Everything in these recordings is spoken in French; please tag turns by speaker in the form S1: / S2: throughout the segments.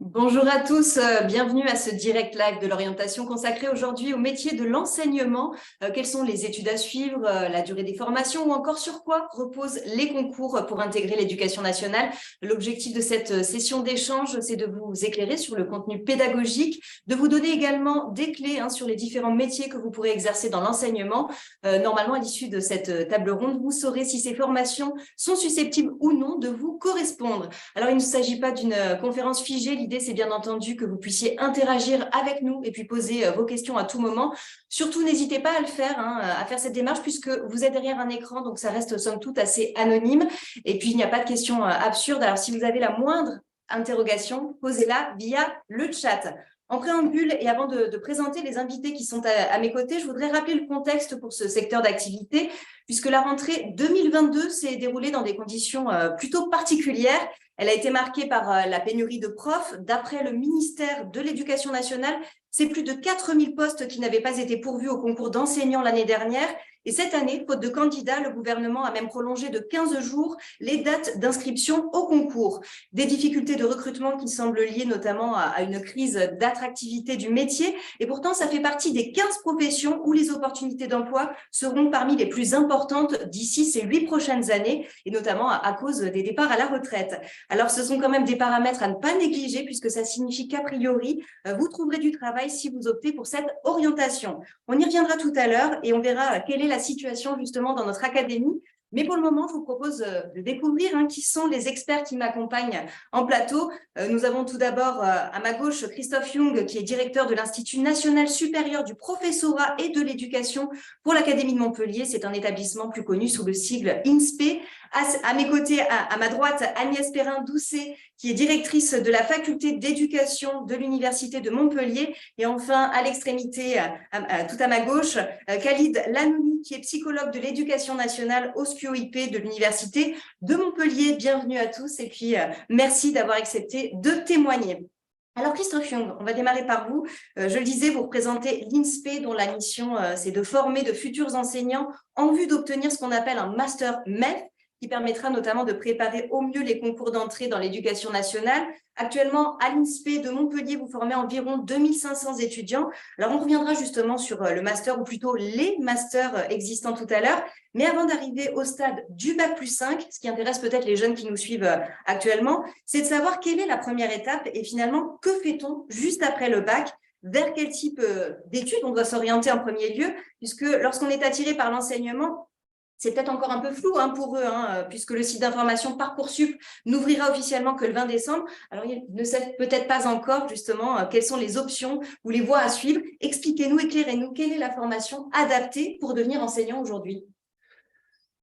S1: Bonjour à tous, bienvenue à ce direct live de l'orientation consacré aujourd'hui au métier de l'enseignement. Quelles sont les études à suivre, la durée des formations ou encore sur quoi reposent les concours pour intégrer l'éducation nationale. L'objectif de cette session d'échange, c'est de vous éclairer sur le contenu pédagogique, de vous donner également des clés sur les différents métiers que vous pourrez exercer dans l'enseignement. Normalement, à l'issue de cette table ronde, vous saurez si ces formations sont susceptibles ou non de vous correspondre. Alors, il ne s'agit pas d'une conférence figée. L'idée, c'est bien entendu que vous puissiez interagir avec nous et puis poser vos questions à tout moment. Surtout, n'hésitez pas à le faire, à faire cette démarche puisque vous êtes derrière un écran, donc ça reste somme toute assez anonyme. Et puis, il n'y a pas de questions absurdes. Alors, si vous avez la moindre interrogation, posez-la via le chat. En préambule et avant de présenter les invités qui sont à mes côtés, je voudrais rappeler le contexte pour ce secteur d'activité, puisque la rentrée 2022 s'est déroulée dans des conditions plutôt particulières. Elle a été marquée par la pénurie de profs. D'après le ministère de l'Éducation nationale, c'est plus de 4000 postes qui n'avaient pas été pourvus au concours d'enseignants l'année dernière. Et cette année, faute de candidats, le gouvernement a même prolongé de 15 jours les dates d'inscription au concours. Des difficultés de recrutement qui semblent liées notamment à une crise d'attractivité du métier. Et pourtant, ça fait partie des 15 professions où les opportunités d'emploi seront parmi les plus importantes d'ici ces 8 prochaines années, et notamment à cause des départs à la retraite. Alors, ce sont quand même des paramètres à ne pas négliger puisque ça signifie qu'a priori, vous trouverez du travail si vous optez pour cette orientation. On y reviendra tout à l'heure et on verra quelle est la situation justement dans notre académie. Mais pour le moment, je vous propose de découvrir qui sont les experts qui m'accompagnent en plateau. Nous avons tout d'abord à ma gauche Christophe Young, qui est directeur de l'Institut national supérieur du professorat et de l'éducation pour l'Académie de Montpellier. C'est un établissement plus connu sous le sigle INSPE. À mes côtés, à ma droite, Agnès Perrin-Doucet, qui est directrice de la faculté d'éducation de l'Université de Montpellier. Et enfin, à l'extrémité, tout à ma gauche, Khalid Lanouni, qui est psychologue de l'éducation nationale au SPIO-IP de l'Université de Montpellier. Bienvenue à tous et puis merci d'avoir accepté de témoigner. Alors Christophe Young, on va démarrer par vous. Je le disais, vous représentez l'INSPE dont la mission, c'est de former de futurs enseignants en vue d'obtenir ce qu'on appelle un master MEF, qui permettra notamment de préparer au mieux les concours d'entrée dans l'éducation nationale. Actuellement, à l'INSPE de Montpellier, vous formez environ 2500 étudiants. Alors, on reviendra justement sur le master, ou plutôt les masters existants tout à l'heure. Mais avant d'arriver au stade du Bac+5, ce qui intéresse peut-être les jeunes qui nous suivent actuellement, c'est de savoir quelle est la première étape et finalement, que fait-on juste après le bac ? Vers quel type d'études on doit s'orienter en premier lieu, puisque lorsqu'on est attiré par l'enseignement, c'est peut-être encore un peu flou pour eux, puisque le site d'information Parcoursup n'ouvrira officiellement que le 20 décembre. Alors, ils ne savent peut-être pas encore, justement, quelles sont les options ou les voies à suivre. Expliquez-nous, éclairez-nous, quelle est la formation adaptée pour devenir enseignant aujourd'hui ?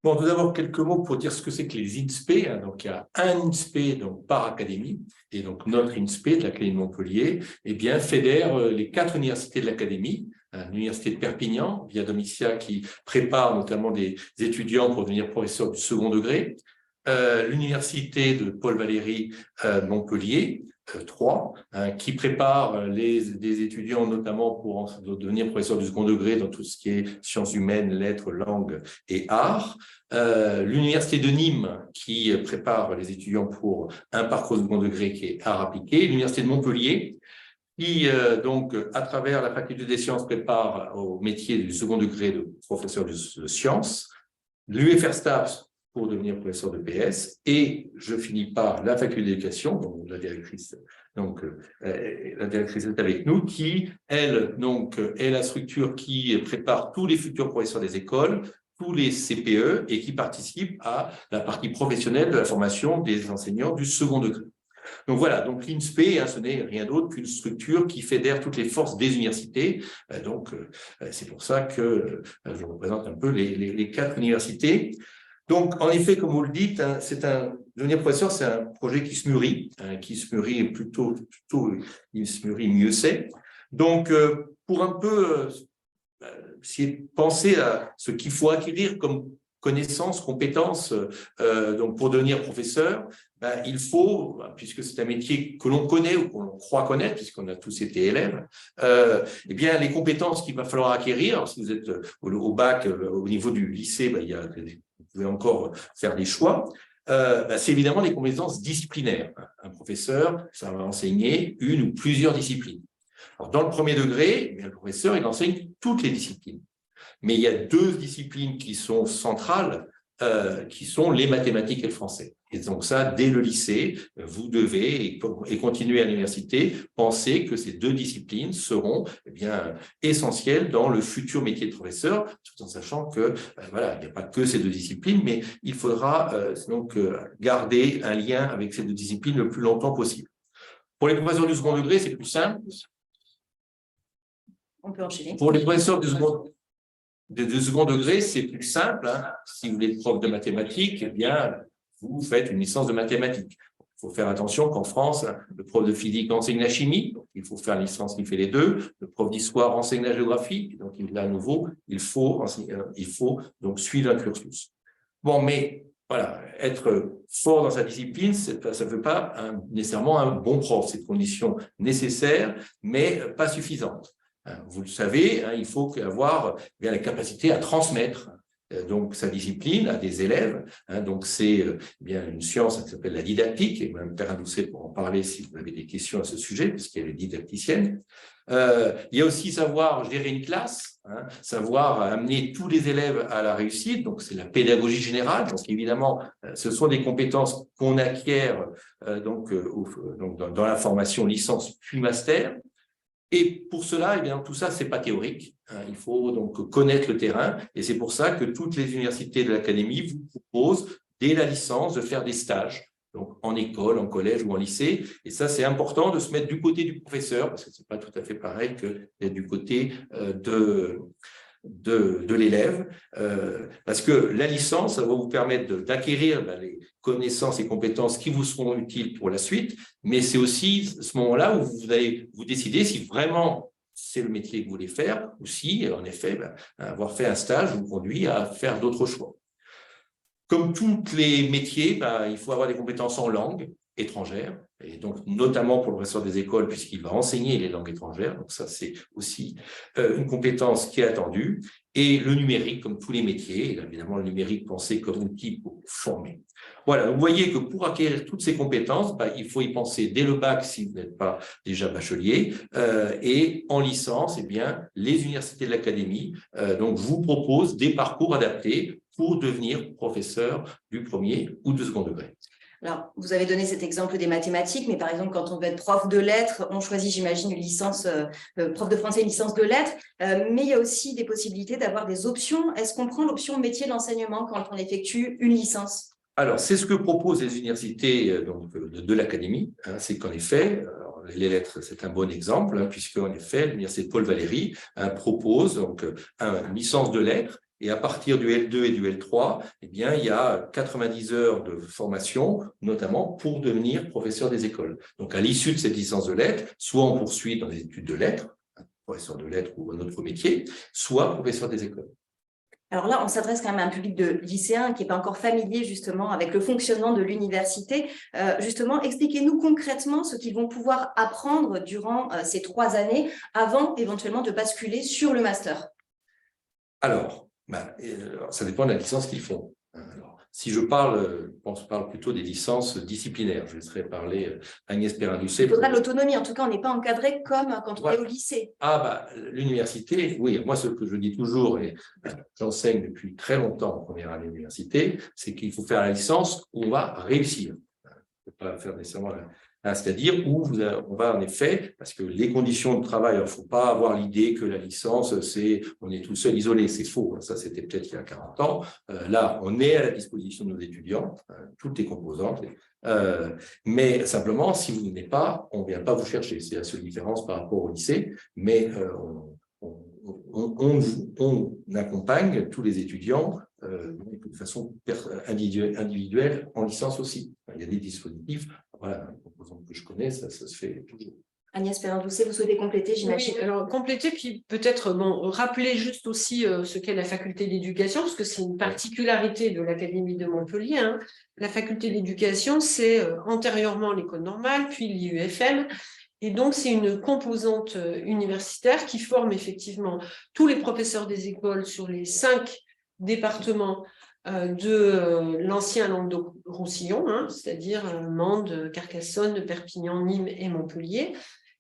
S2: Bon, tout d'abord, quelques mots pour dire ce que c'est que les INSPE. Donc, il y a un INSPE donc, par académie, et donc notre INSPE de l'Académie de Montpellier fédère les 4 universités de l'Académie. L'université de Perpignan, via Domitia, qui prépare notamment des étudiants pour devenir professeurs du second degré. L'université de Paul Valéry Montpellier, 3, qui prépare des étudiants notamment pour devenir professeurs du second degré dans tout ce qui est sciences humaines, lettres, langues et arts. L'université de Nîmes, qui prépare les étudiants pour un parcours de second degré qui est art appliqué. L'université de Montpellier, qui, donc, à travers la faculté des sciences, prépare au métier du second degré de professeur de sciences, l'UFR STAPS pour devenir professeur de PS, et je finis par la faculté d'éducation, dont la directrice, la directrice est avec nous, qui, elle, donc, est la structure qui prépare tous les futurs professeurs des écoles, tous les CPE, et qui participe à la partie professionnelle de la formation des enseignants du second degré. Donc voilà, donc l'INSPE, ce n'est rien d'autre qu'une structure qui fédère toutes les forces des universités. C'est pour ça que je représente un peu les 4 universités. Donc, en effet, comme vous le dites, devenir professeur, c'est un projet qui se mûrit plutôt il se mûrit, mieux c'est. Donc, pour un peu penser à ce qu'il faut acquérir comme connaissances, compétences, donc pour devenir professeur, il faut, puisque c'est un métier que l'on connaît ou qu'on croit connaître, puisqu'on a tous été élèves, eh bien, les compétences qu'il va falloir acquérir, si vous êtes au bac, au niveau du lycée, vous pouvez encore faire des choix, c'est évidemment les compétences disciplinaires. Un professeur, ça va enseigner une ou plusieurs disciplines. Alors, dans le premier degré, eh bien, le professeur, il enseigne toutes les disciplines. Mais il y a deux disciplines qui sont centrales, qui sont les mathématiques et le français. Et donc ça, dès le lycée, vous devez, et continuer à l'université, penser que ces deux disciplines seront essentielles dans le futur métier de professeur, tout en sachant que voilà, il n'y a pas que ces deux disciplines, mais il faudra donc garder un lien avec ces deux disciplines le plus longtemps possible. Pour les professeurs du second degré, c'est plus simple.
S1: On peut enchaîner.
S2: Pour les professeurs du second degré, c'est plus simple. Hein. Si vous voulez être prof de mathématiques, eh bien, vous faites une licence de mathématiques. Il faut faire attention qu'en France, le prof de physique enseigne la chimie, donc il faut faire une licence qui fait les deux. Le prof d'histoire enseigne la géographie, donc là, à nouveau, il faut donc suivre un cursus. Bon, mais voilà, être fort dans sa discipline, ça ne fait pas nécessairement un bon prof. C'est une condition nécessaire, mais pas suffisante. Vous le savez, il faut avoir la capacité à transmettre donc sa discipline à des élèves. Donc c'est bien une science qui s'appelle la didactique, et Mme Perrin-Doucet pour en parler si vous avez des questions à ce sujet, puisqu'elle est didacticienne. Il y a aussi savoir gérer une classe, savoir amener tous les élèves à la réussite, donc c'est la pédagogie générale. Donc évidemment, ce sont des compétences qu'on acquiert donc dans la formation licence puis master. Et pour cela, eh bien, tout ça, c'est pas théorique. Il faut donc connaître le terrain. Et c'est pour ça que toutes les universités de l'académie vous proposent, dès la licence, de faire des stages. Donc, en école, en collège ou en lycée. Et ça, c'est important de se mettre du côté du professeur, parce que c'est pas tout à fait pareil que d'être du côté de l'élève, parce que la licence, ça va vous permettre d'acquérir les connaissances et compétences qui vous seront utiles pour la suite, mais c'est aussi ce moment-là où vous allez vous décider si vraiment c'est le métier que vous voulez faire, ou si, en effet, avoir fait un stage vous conduit à faire d'autres choix. Comme tous les métiers, il faut avoir des compétences en langue étrangère, et donc notamment pour le professeur des écoles, puisqu'il va enseigner les langues étrangères, donc ça c'est aussi une compétence qui est attendue, et le numérique comme tous les métiers, et évidemment le numérique pensé comme outil pour former. Voilà, vous voyez que pour acquérir toutes ces compétences, il faut y penser dès le bac si vous n'êtes pas déjà bachelier, et en licence, eh bien, les universités de l'académie donc vous proposent des parcours adaptés pour devenir professeur du premier ou du second degré.
S1: Alors, vous avez donné cet exemple des mathématiques, mais par exemple, quand on veut être prof de lettres, on choisit, j'imagine, une licence, prof de français, une licence de lettres, mais il y a aussi des possibilités d'avoir des options. Est-ce qu'on prend l'option métier de l'enseignement quand on effectue une licence?
S2: Alors, c'est ce que proposent les universités de l'académie, c'est qu'en effet, les lettres, c'est un bon exemple, puisque en effet, l'université de Paul Valéry propose donc une licence de lettres. Et à partir du L2 et du L3, eh bien, il y a 90 heures de formation, notamment pour devenir professeur des écoles. Donc, à l'issue de cette licence de lettres, soit on poursuit dans les études de lettres, professeur de lettres ou un autre métier, soit professeur des écoles.
S1: Alors là, on s'adresse quand même à un public de lycéens qui n'est pas encore familier justement avec le fonctionnement de l'université. Justement, expliquez-nous concrètement ce qu'ils vont pouvoir apprendre durant ces 3 années avant éventuellement de basculer sur le master.
S2: Alors, ça dépend de la licence qu'ils font. Alors, si je parle, on parle plutôt des licences disciplinaires. Je laisserai parler Agnès Perrin-Doucet.
S1: Il faudra de l'autonomie. En tout cas, on n'est pas encadré comme quand on est au lycée.
S2: L'université, oui. Moi, ce que je dis toujours, et j'enseigne depuis très longtemps en première année d'université, c'est qu'il faut faire la licence où on va réussir. On ne peut pas faire nécessairement c'est-à-dire où on va en effet, parce que les conditions de travail, il ne faut pas avoir l'idée que la licence, on est tout seul isolé, c'est faux, ça c'était peut-être il y a 40 ans. Là, on est à la disposition de nos étudiants, toutes les composantes, mais simplement, si vous n'êtes pas, on ne vient pas vous chercher. C'est la seule différence par rapport au lycée, mais on accompagne tous les étudiants de façon individuelle en licence aussi. Il y a des dispositifs, voilà, une composante que je connais, ça se fait toujours.
S1: Agnès Perrin-Doucet, vous souhaitez compléter, j'imagine?
S3: Oui, alors compléter, puis peut-être rappeler juste aussi ce qu'est la faculté d'éducation, parce que c'est une particularité de l'Académie de Montpellier. La faculté d'éducation, c'est antérieurement l'école normale, puis l'IUFM. Et donc, c'est une composante universitaire qui forme effectivement tous les professeurs des écoles sur les 5 départements de l'ancien Languedoc-Roussillon, hein, c'est-à-dire Mende, Carcassonne, Perpignan, Nîmes et Montpellier.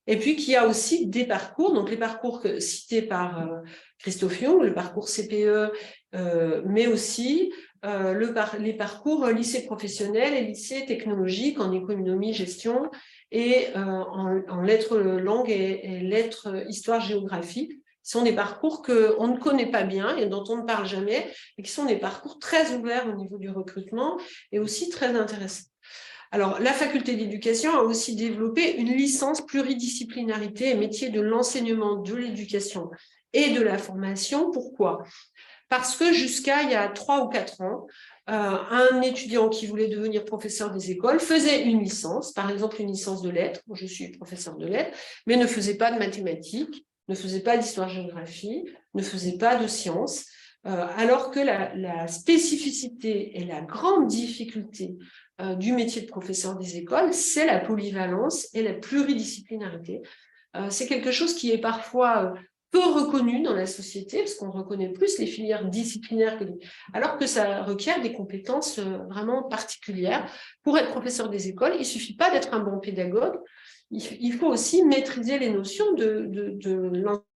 S3: Et puis qu'il y a aussi des parcours, donc les parcours cités par Christophe Yung, le parcours CPE, mais aussi les parcours lycée professionnel et lycée technologique en économie, gestion et en lettres langues et lettres histoire-géographie. Ce sont des parcours qu'on ne connaît pas bien et dont on ne parle jamais, et qui sont des parcours très ouverts au niveau du recrutement et aussi très intéressants. Alors, la faculté d'éducation a aussi développé une licence pluridisciplinarité et métier de l'enseignement, de l'éducation et de la formation. Pourquoi ? Parce que jusqu'à il y a 3 ou 4 ans, un étudiant qui voulait devenir professeur des écoles faisait une licence, par exemple une licence de lettres, je suis professeur de lettres, mais ne faisait pas de mathématiques, ne faisait pas d'histoire-géographie, ne faisait pas de sciences, alors que la spécificité et la grande difficulté du métier de professeur des écoles, c'est la polyvalence et la pluridisciplinarité. C'est quelque chose qui est parfois peu reconnu dans la société, parce qu'on reconnaît plus les filières disciplinaires, alors que ça requiert des compétences vraiment particulières. Pour être professeur des écoles, il ne suffit pas d'être un bon pédagogue, il faut aussi maîtriser les notions de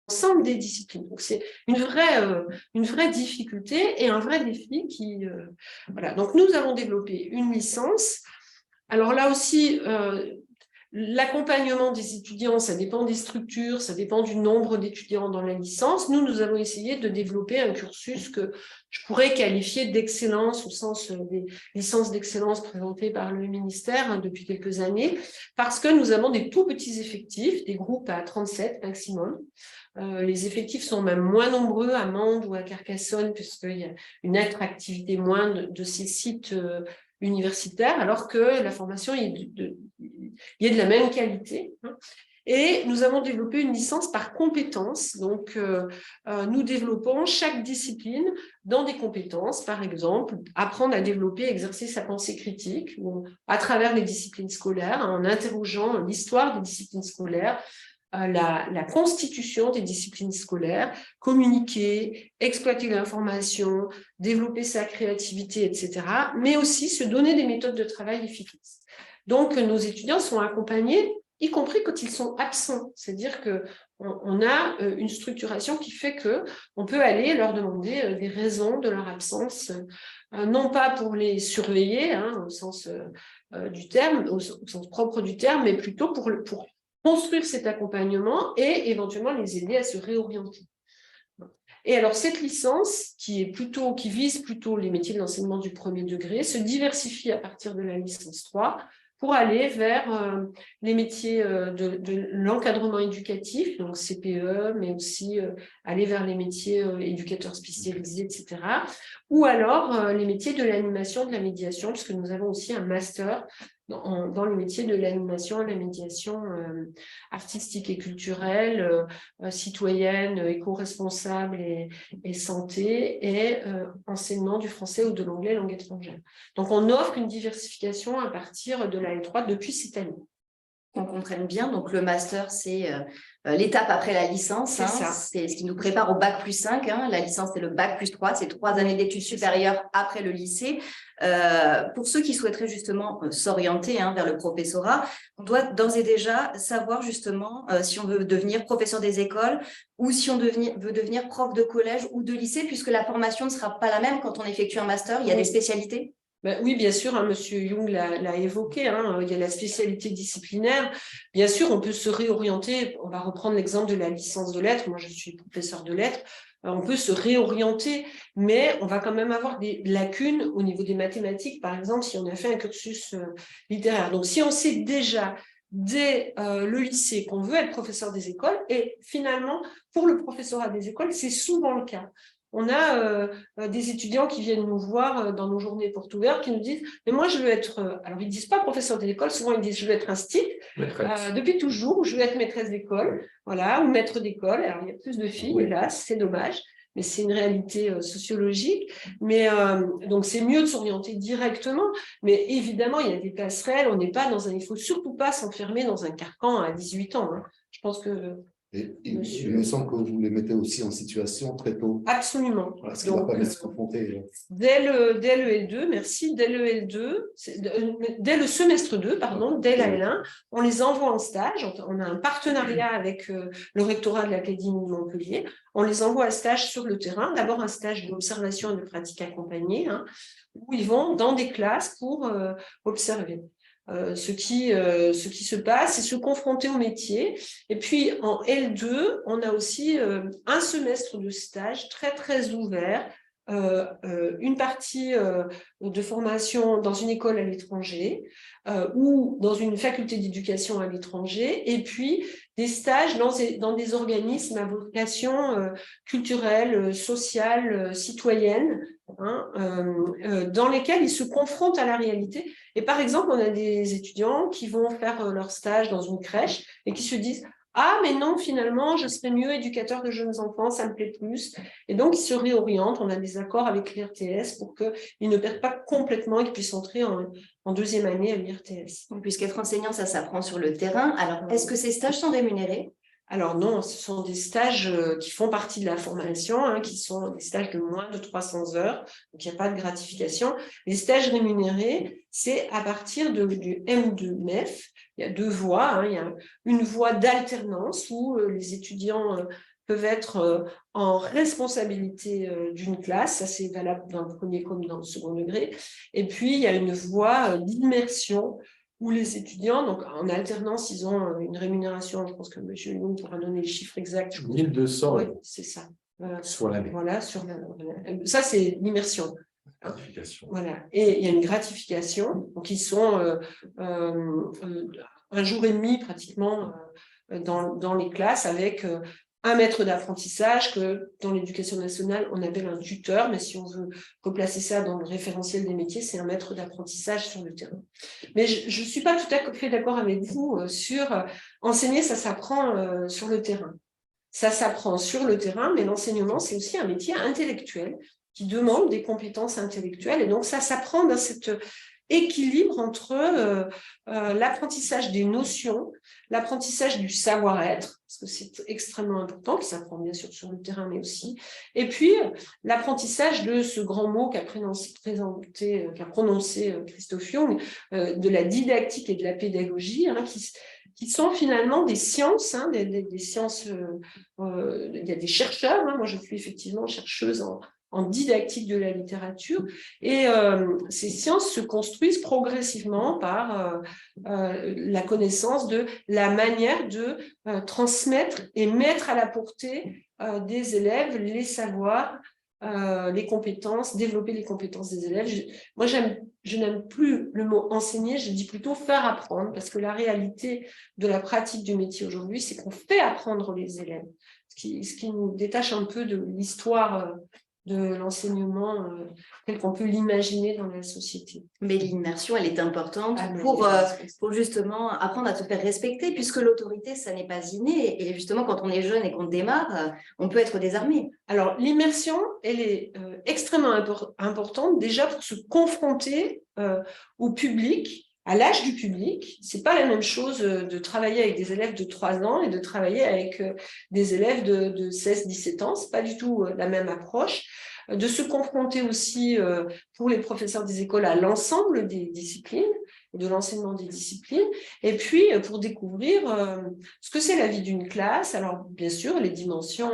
S3: l'ensemble des disciplines. Donc, c'est une vraie difficulté et un vrai défi qui... voilà. Donc, nous avons développé une licence. Alors là aussi, l'accompagnement des étudiants, ça dépend des structures, ça dépend du nombre d'étudiants dans la licence. Nous avons essayé de développer un cursus que je pourrais qualifier d'excellence au sens des licences d'excellence présentées par le ministère depuis quelques années, parce que nous avons des tout petits effectifs, des groupes à 37 maximum. Les effectifs sont même moins nombreux à Mende ou à Carcassonne, puisqu'il y a une attractivité moindre de ces sites universitaires, alors que la formation est de la même qualité. Et nous avons développé une licence par compétences. Donc, nous développons chaque discipline dans des compétences. Par exemple, apprendre à développer, exercer sa pensée critique à travers les disciplines scolaires, en interrogeant l'histoire des disciplines scolaires, la constitution des disciplines scolaires, communiquer, exploiter l'information, développer sa créativité, etc., mais aussi se donner des méthodes de travail efficaces. Donc, nos étudiants sont accompagnés, y compris quand ils sont absents. C'est-à-dire qu'on a une structuration qui fait qu'on peut aller leur demander des raisons de leur absence, non pas pour les surveiller, au sens du terme, au sens propre du terme, mais plutôt pour construire cet accompagnement et éventuellement les aider à se réorienter. Et alors, cette licence, qui vise plutôt les métiers de l'enseignement du premier degré, se diversifie à partir de la licence 3 pour aller vers les métiers de l'encadrement éducatif, donc CPE, mais aussi aller vers les métiers éducateurs spécialisés, etc. Ou alors les métiers de l'animation, de la médiation, puisque nous avons aussi un master dans le métier de l'animation et la médiation artistique et culturelle, citoyenne, éco-responsable et santé, et enseignement du français ou de l'anglais langue étrangère. Donc, on offre une diversification à partir de la L3 depuis cette année.
S1: On comprenne bien, donc le master, c'est l'étape après la licence, c'est ce qui nous prépare au bac plus 5, la licence c'est le bac plus 3, c'est 3 années d'études supérieures après le lycée. Pour ceux qui souhaiteraient justement s'orienter vers le professorat, on doit d'ores et déjà savoir justement si on veut devenir professeur des écoles ou si on veut devenir prof de collège ou de lycée, puisque la formation ne sera pas la même quand on effectue un master, il y a des spécialités.
S3: Ben oui, bien sûr, Monsieur Yung l'a évoqué, il y a la spécialité disciplinaire. Bien sûr, on peut se réorienter. On va reprendre l'exemple de la licence de lettres. Moi, je suis professeur de lettres. On peut se réorienter, mais on va quand même avoir des lacunes au niveau des mathématiques, par exemple, si on a fait un cursus littéraire. Donc, si on sait déjà dès le lycée qu'on veut être professeur des écoles, et finalement, pour le professorat des écoles, c'est souvent le cas. On a des étudiants qui viennent nous voir dans nos journées portes ouvertes, qui nous disent « mais moi, je veux être… » Alors, ils ne disent pas professeur de l'école, souvent ils disent « je veux être instit depuis toujours, ou je veux être maîtresse d'école, voilà, ou maître d'école. » Alors, il y a plus de filles, hélas, c'est dommage, mais c'est une réalité sociologique. Mais donc, c'est mieux de s'orienter directement, mais évidemment, il y a des passerelles, on n'est pas dans un… Il ne faut surtout pas s'enfermer dans un carcan à 18 ans. Je pense que…
S4: Et il me semble que vous les mettez aussi en situation très tôt.
S3: Absolument.
S4: Voilà, ce qui va permettre de se confronter.
S3: Dès le L2, merci, dès le L2, dès le semestre 2, pardon, dès la L1, on les envoie en stage. On a un partenariat avec le rectorat de l'Académie de Montpellier. On les envoie à stage sur le terrain. D'abord un stage d'observation et de pratique accompagnée, où ils vont dans des classes pour observer ce qui se passe et se confronter au métier. Et puis en L2, on a aussi un semestre de stage très très ouvert, une partie de formation dans une école à l'étranger ou dans une faculté d'éducation à l'étranger, et puis des stages dans des organismes à vocation culturelle, sociale, citoyenne, dans lesquels ils se confrontent à la réalité. Et par exemple, on a des étudiants qui vont faire leur stage dans une crèche et qui se disent « Ah, mais non, finalement, je serais mieux éducateur de jeunes enfants, ça me plaît plus. » Et donc, ils se réorientent. On a des accords avec l'IRTS pour qu'ils ne perdent pas complètement et qu'ils puissent entrer en deuxième année à l'IRTS.
S1: Puisqu'être enseignant, ça s'apprend sur le terrain. Alors, est-ce que ces stages sont rémunérés?
S3: Alors non, ce sont des stages qui font partie de la formation, qui sont des stages de moins de 300 heures, donc il n'y a pas de gratification. Les stages rémunérés, c'est à partir du M2 MEF. Il y a deux voies. Il y a une voie d'alternance où les étudiants peuvent être en responsabilité d'une classe, ça c'est valable dans le premier comme dans le second degré. Et puis il y a une voie d'immersion où les étudiants, donc en alternance, ils ont une rémunération, je pense que M. Young pourra donner les chiffres exacts.
S2: 1200
S3: oui, c'est ça.
S2: sur l'année.
S3: Voilà, ça c'est l'immersion. Voilà. Et il y a une gratification, donc ils sont un jour et demi pratiquement dans les classes avec un maître d'apprentissage que dans l'éducation nationale, on appelle un tuteur, mais si on veut replacer ça dans le référentiel des métiers, c'est un maître d'apprentissage sur le terrain. Mais je ne suis pas tout à fait d'accord avec vous sur enseigner, ça s'apprend sur le terrain. Ça s'apprend sur le terrain, mais l'enseignement, c'est aussi un métier intellectuel qui demande des compétences intellectuelles. Et donc, ça s'apprend dans cet équilibre entre l'apprentissage des notions, l'apprentissage du savoir-être, parce que c'est extrêmement important, qui s'apprend bien sûr sur le terrain, mais aussi, et puis l'apprentissage de ce grand mot qu'a prononcé Christophe Young, de la didactique et de la pédagogie, qui sont finalement des sciences, des sciences, il y a des chercheurs, moi je suis effectivement chercheuse en didactique de la littérature, et ces sciences se construisent progressivement par la connaissance de la manière de transmettre et mettre à la portée des élèves les savoirs, les compétences, développer les compétences des élèves. Moi, je n'aime plus le mot enseigner, je dis plutôt faire apprendre, parce que la réalité de la pratique du métier aujourd'hui, c'est qu'on fait apprendre les élèves, ce qui nous détache un peu de l'histoire de l'enseignement tel qu'on peut l'imaginer dans la société.
S1: Mais l'immersion, elle est importante pour justement apprendre à se faire respecter, puisque l'autorité, ça n'est pas inné. Et justement, quand on est jeune et qu'on démarre, on peut être désarmé.
S3: Alors, l'immersion, elle est extrêmement importante déjà pour se confronter au public, à l'âge du public. C'est pas la même chose de travailler avec des élèves de 3 ans et de travailler avec des élèves de 16-17 ans. C'est pas du tout la même approche. De se confronter aussi pour les professeurs des écoles à l'ensemble des disciplines, de l'enseignement des disciplines, et puis pour découvrir ce que c'est la vie d'une classe. Alors bien sûr, les dimensions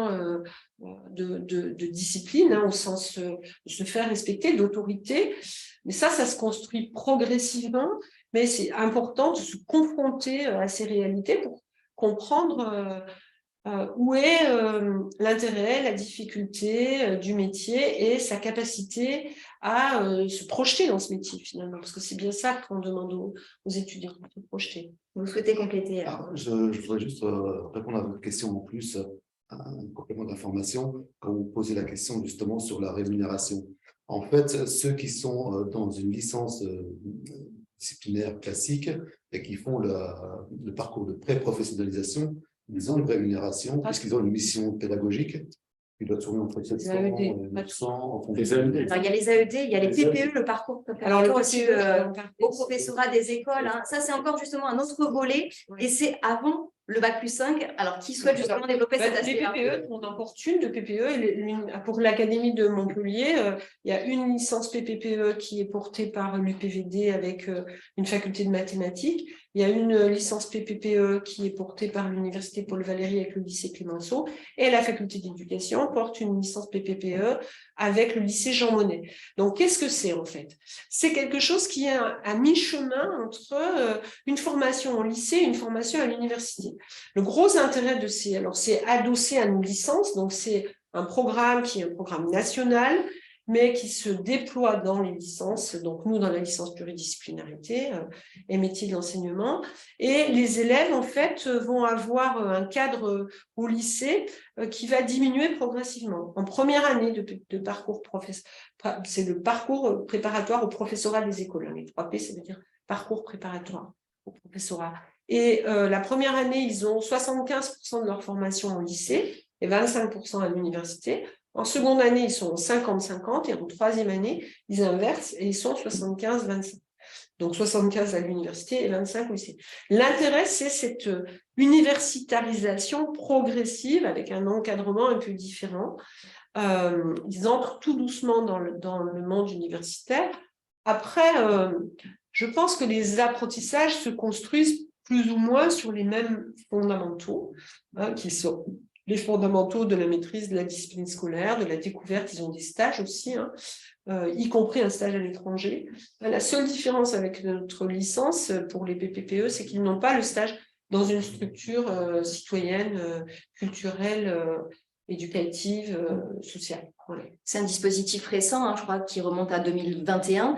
S3: de discipline, au sens de se faire respecter, d'autorité, mais ça se construit progressivement. Mais c'est important de se confronter à ces réalités pour comprendre où est l'intérêt, la difficulté du métier et sa capacité à se projeter dans ce métier finalement, parce que c'est bien ça qu'on demande aux étudiants, de se projeter.
S1: Vous souhaitez compléter?
S4: Je voudrais juste répondre à votre question en plus, un complément d'information, quand vous posez la question justement sur la rémunération. En fait, ceux qui sont dans une licence disciplinaire classique et qui font le parcours de pré-professionnalisation, ils ont une rémunération puisqu'ils ont une mission pédagogique qui doit tourner entre 700 et 900.
S1: Il y a les AED, il y a les TPE, le parcours préparatoire aussi au professorat des écoles. Ça, c'est encore justement un autre volet et c'est avant le Bac+5, alors qui souhaite justement développer cet
S3: Les
S1: aspect-là?
S3: PPE, on en porte une de PPE. Pour l'Académie de Montpellier, il y a une licence PPPE qui est portée par l'UPVD avec une faculté de mathématiques. Il y a une licence PPPE qui est portée par l'Université Paul Valéry avec le lycée Clemenceau. Et la faculté d'éducation porte une licence PPPE avec le lycée Jean Monnet. Donc, qu'est-ce que c'est en fait? C'est quelque chose qui est à mi-chemin entre une formation au lycée et une formation à l'université. Le gros intérêt de ces... Alors, c'est adossé à une licence, donc c'est un programme qui est un programme national, mais qui se déploie dans les licences, donc nous dans la licence pluridisciplinarité et métiers de l'enseignement. Et les élèves, en fait, vont avoir un cadre au lycée qui va diminuer progressivement. En première année de parcours c'est le parcours préparatoire au professorat des écoles. Les 3P, ça veut dire parcours préparatoire au professorat. Et la première année, ils ont 75% de leur formation au lycée et 25% à l'université. En seconde année, ils sont 50-50 et en troisième année, ils inversent et ils sont 75-25. Donc 75 à l'université et 25 au lycée. L'intérêt, c'est cette universitarisation progressive avec un encadrement un peu différent. Ils entrent tout doucement dans le monde universitaire. Après, je pense que les apprentissages se construisent plus ou moins sur les mêmes fondamentaux, qui sont les fondamentaux de la maîtrise de la discipline scolaire, de la découverte. Ils ont des stages aussi, y compris un stage à l'étranger. La seule différence avec notre licence pour les PPPE, c'est qu'ils n'ont pas le stage dans une structure citoyenne, culturelle, éducative, sociale. Voilà.
S1: C'est un dispositif récent, je crois, qui remonte à 2021.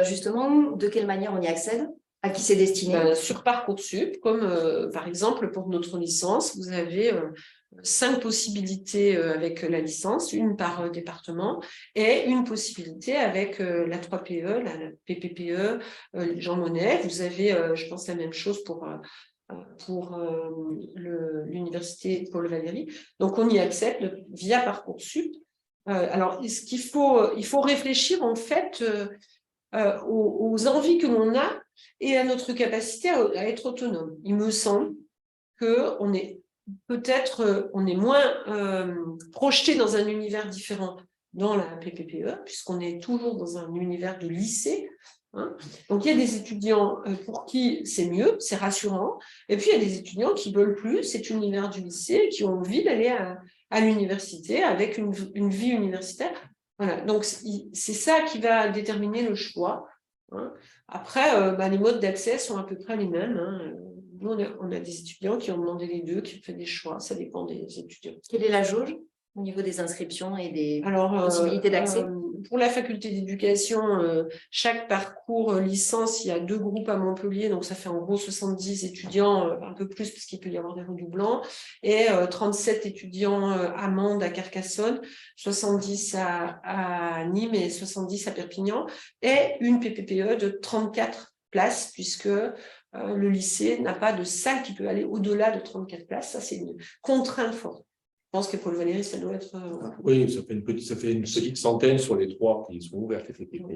S1: Justement, de quelle manière on y accède? À qui c'est destiné?
S3: Sur Parcoursup, comme par exemple pour notre licence, vous avez 5 possibilités avec la licence, une par département, et une possibilité avec la 3PE, la PPPE, Jean Monnet. Vous avez, je pense, la même chose pour l'université Paul Valéry. Donc, on y accède via Parcoursup. Alors, il faut réfléchir en fait aux envies que l'on a et à notre capacité à être autonome. Il me semble qu'on est moins projeté dans un univers différent dans la PPPE, puisqu'on est toujours dans un univers de lycée. Donc, il y a des étudiants pour qui c'est mieux, c'est rassurant, et puis il y a des étudiants qui veulent plus cet univers du lycée, qui ont envie d'aller à l'université avec une vie universitaire. Voilà, donc c'est ça qui va déterminer le choix. Après, les modes d'accès sont à peu près les mêmes. Nous, on a des étudiants qui ont demandé les deux, qui ont fait des choix, ça dépend des étudiants.
S1: Quelle est la jauge au niveau des inscriptions et des possibilités d'accès?
S3: Pour la faculté d'éducation, chaque parcours licence, il y a 2 groupes à Montpellier, donc ça fait en gros 70 étudiants, un peu plus parce qu'il peut y avoir des redoublants, et 37 étudiants à Mende, à Carcassonne, 70 à Nîmes et 70 à Perpignan, et une PPPE de 34 places, puisque le lycée n'a pas de salle qui peut aller au-delà de 34 places. Ça, c'est une contrainte forte. Je pense que Paul Valéry, ça doit être...
S2: Oui, ça fait une petite centaine sur les 3 qui sont ouvertes, effectivement,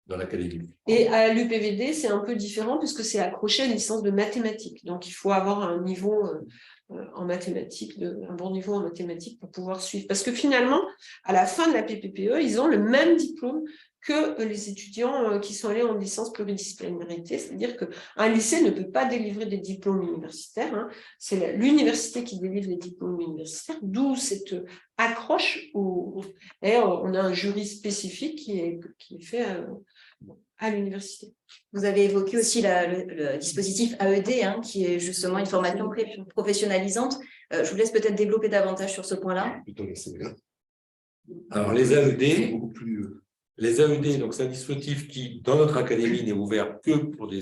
S2: dans l'académie.
S3: Et à l'UPVD, c'est un peu différent puisque c'est accroché à une licence de mathématiques. Donc, il faut avoir un niveau en mathématiques, un bon niveau en mathématiques pour pouvoir suivre. Parce que finalement, à la fin de la PPPE, ils ont le même diplôme que les étudiants qui sont allés en licence pluridisciplinarité, c'est-à-dire qu'un lycée ne peut pas délivrer des diplômes universitaires, c'est l'université qui délivre les diplômes universitaires, d'où cette accroche. Et on a un jury spécifique qui est fait à l'université.
S1: Vous avez évoqué aussi le dispositif AED, qui est justement une formation professionnalisante. Je vous laisse peut-être développer davantage sur ce point-là.
S2: Alors, les AED, beaucoup plus... Les AED, donc c'est un dispositif qui, dans notre académie, n'est ouvert que pour des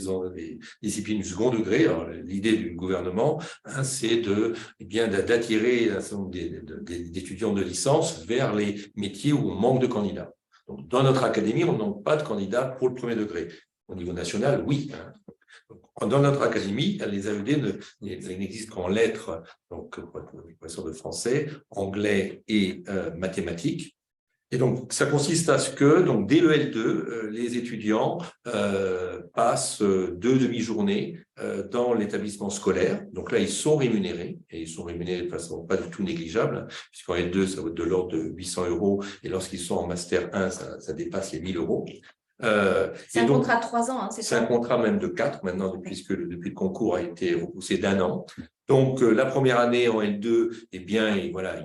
S2: disciplines du second degré. L'idée du gouvernement, c'est d'attirer un certain nombre d'étudiants de licence vers les métiers où on manque de candidats. Donc, dans notre académie, on ne manque pas de candidats pour le premier degré. Au niveau national, oui. Dans notre académie, les AED n'existent qu'en lettres, donc professeur de français, anglais et mathématiques. Et donc, ça consiste à ce que, donc, dès le L2, les étudiants passent 2 demi-journées dans l'établissement scolaire. Donc là, ils sont rémunérés, et ils sont rémunérés de façon pas du tout négligeable, puisqu'en L2, ça va être de l'ordre de 800 €, et lorsqu'ils sont en Master 1, ça dépasse les 1 000 €.
S1: C'est un contrat de 3 ans, hein, c'est
S2: C'est
S1: ça?
S2: un contrat même de 4 maintenant, depuis le concours a été repoussé d'1 an. Donc, la première année en L2, eh bien, et voilà,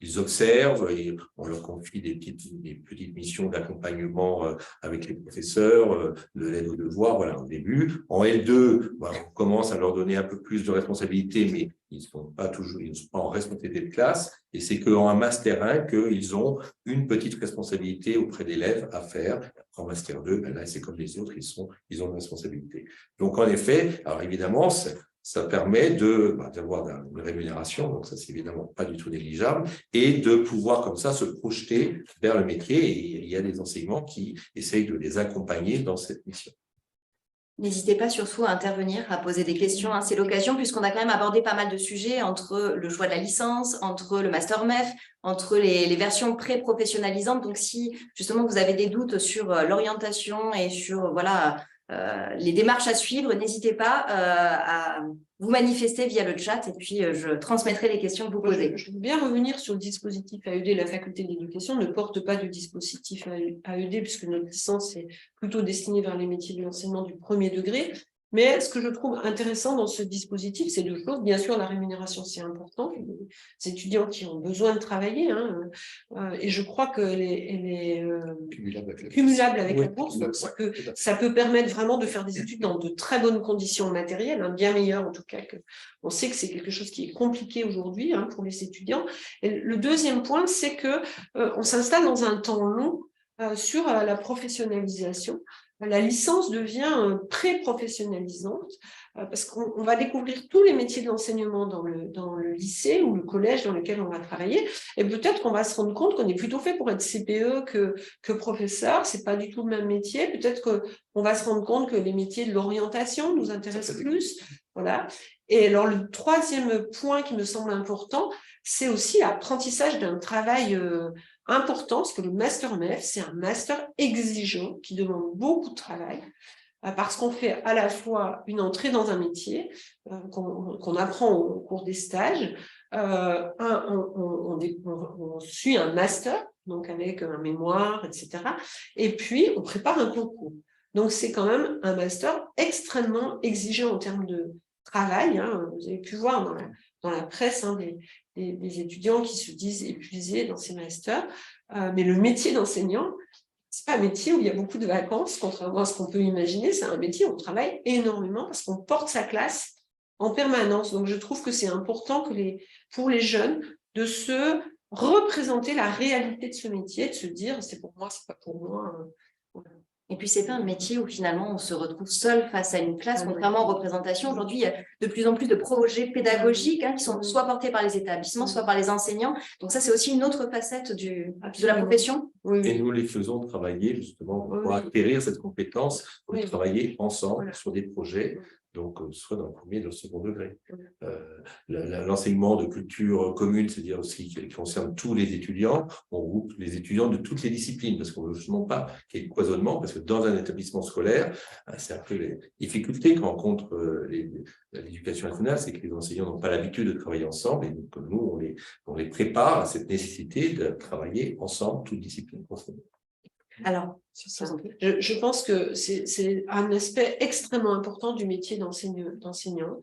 S2: ils observent, et on leur confie des petites missions d'accompagnement avec les professeurs, de l'aide aux devoirs, voilà, au début. En L2, voilà, on commence à leur donner un peu plus de responsabilités, mais ils ne sont pas en responsabilité de classe. Et c'est qu'en Master 1 qu'ils ont une petite responsabilité auprès d'élèves à faire. En Master 2, ben là, c'est comme les autres, ils ont une responsabilité. Donc, en effet, alors évidemment, ça permet d'avoir une rémunération, donc ça, c'est évidemment pas du tout négligeable, et de pouvoir comme ça se projeter vers le métier. Et il y a des enseignements qui essayent de les accompagner dans cette mission.
S1: N'hésitez pas surtout à intervenir, à poser des questions, hein. C'est l'occasion, puisqu'on a quand même abordé pas mal de sujets entre le choix de la licence, entre le Master MEF, entre les versions pré-professionnalisantes. Donc, si justement vous avez des doutes sur l'orientation et sur voilà, les démarches à suivre, n'hésitez pas à vous manifester via le chat, et puis je transmettrai les questions que vous posez.
S3: Je veux bien revenir sur le dispositif AED. La faculté d'éducation ne porte pas de dispositif AED, puisque notre licence est plutôt destinée vers les métiers de l'enseignement du premier degré. Mais ce que je trouve intéressant dans ce dispositif, c'est 2 choses. Bien sûr, la rémunération, c'est important. Les étudiants qui ont besoin de travailler, hein, et je crois qu'elle est cumulable avec la bourse. Donc ça peut permettre vraiment de faire des études dans de très bonnes conditions matérielles, hein, bien meilleures en tout cas que. On sait que c'est quelque chose qui est compliqué aujourd'hui, hein, pour les étudiants. Et le deuxième point, c'est que on s'installe dans un temps long sur la professionnalisation. La licence devient pré-professionnalisante parce qu'on va découvrir tous les métiers de l'enseignement dans le lycée ou le collège dans lequel on va travailler, et peut-être qu'on va se rendre compte qu'on est plutôt fait pour être CPE que professeur. C'est pas du tout le même métier. Peut-être qu'on va se rendre compte que les métiers de l'orientation nous intéressent plus. Voilà. Et alors, le troisième point qui me semble important, c'est aussi l'apprentissage d'un travail important, parce que le Master MEF, c'est un master exigeant qui demande beaucoup de travail, parce qu'on fait à la fois une entrée dans un métier qu'on apprend au cours des stages, on suit un master, donc avec un mémoire, etc. Et puis, on prépare un concours. Donc, c'est quand même un master extrêmement exigeant en termes de travail, hein. Vous avez pu voir dans la presse, hein, des étudiants qui se disent épuisés dans ces masters, mais le métier d'enseignant, c'est pas un métier où il y a beaucoup de vacances, contrairement à ce qu'on peut imaginer. C'est un métier où on travaille énormément parce qu'on porte sa classe en permanence. Donc je trouve que c'est important pour les jeunes de se représenter la réalité de ce métier, de se dire c'est pour moi, c'est pas pour moi. Voilà.
S1: Et puis, c'est pas un métier où finalement on se retrouve seul face à une classe, contrairement aux représentations. Aujourd'hui, il y a de plus en plus de projets pédagogiques, hein, qui sont soit portés par les établissements, soit par les enseignants. Donc ça, c'est aussi une autre facette de la profession.
S2: Et nous les faisons travailler justement pour acquérir cette compétence, pour travailler ensemble sur des projets. Donc, soit dans le premier et dans le second degré. L'enseignement de culture commune, c'est-à-dire aussi qui concerne tous les étudiants, on groupe les étudiants de toutes les disciplines, parce qu'on ne veut justement pas qu'il y ait de cloisonnement, parce que dans un établissement scolaire, c'est un peu les difficultés que rencontre l'éducation nationale, c'est que les enseignants n'ont pas l'habitude de travailler ensemble, et donc nous, on les prépare à cette nécessité de travailler ensemble, toutes disciplines confondues.
S1: Alors,
S3: je pense que c'est un aspect extrêmement important du métier d'enseignant.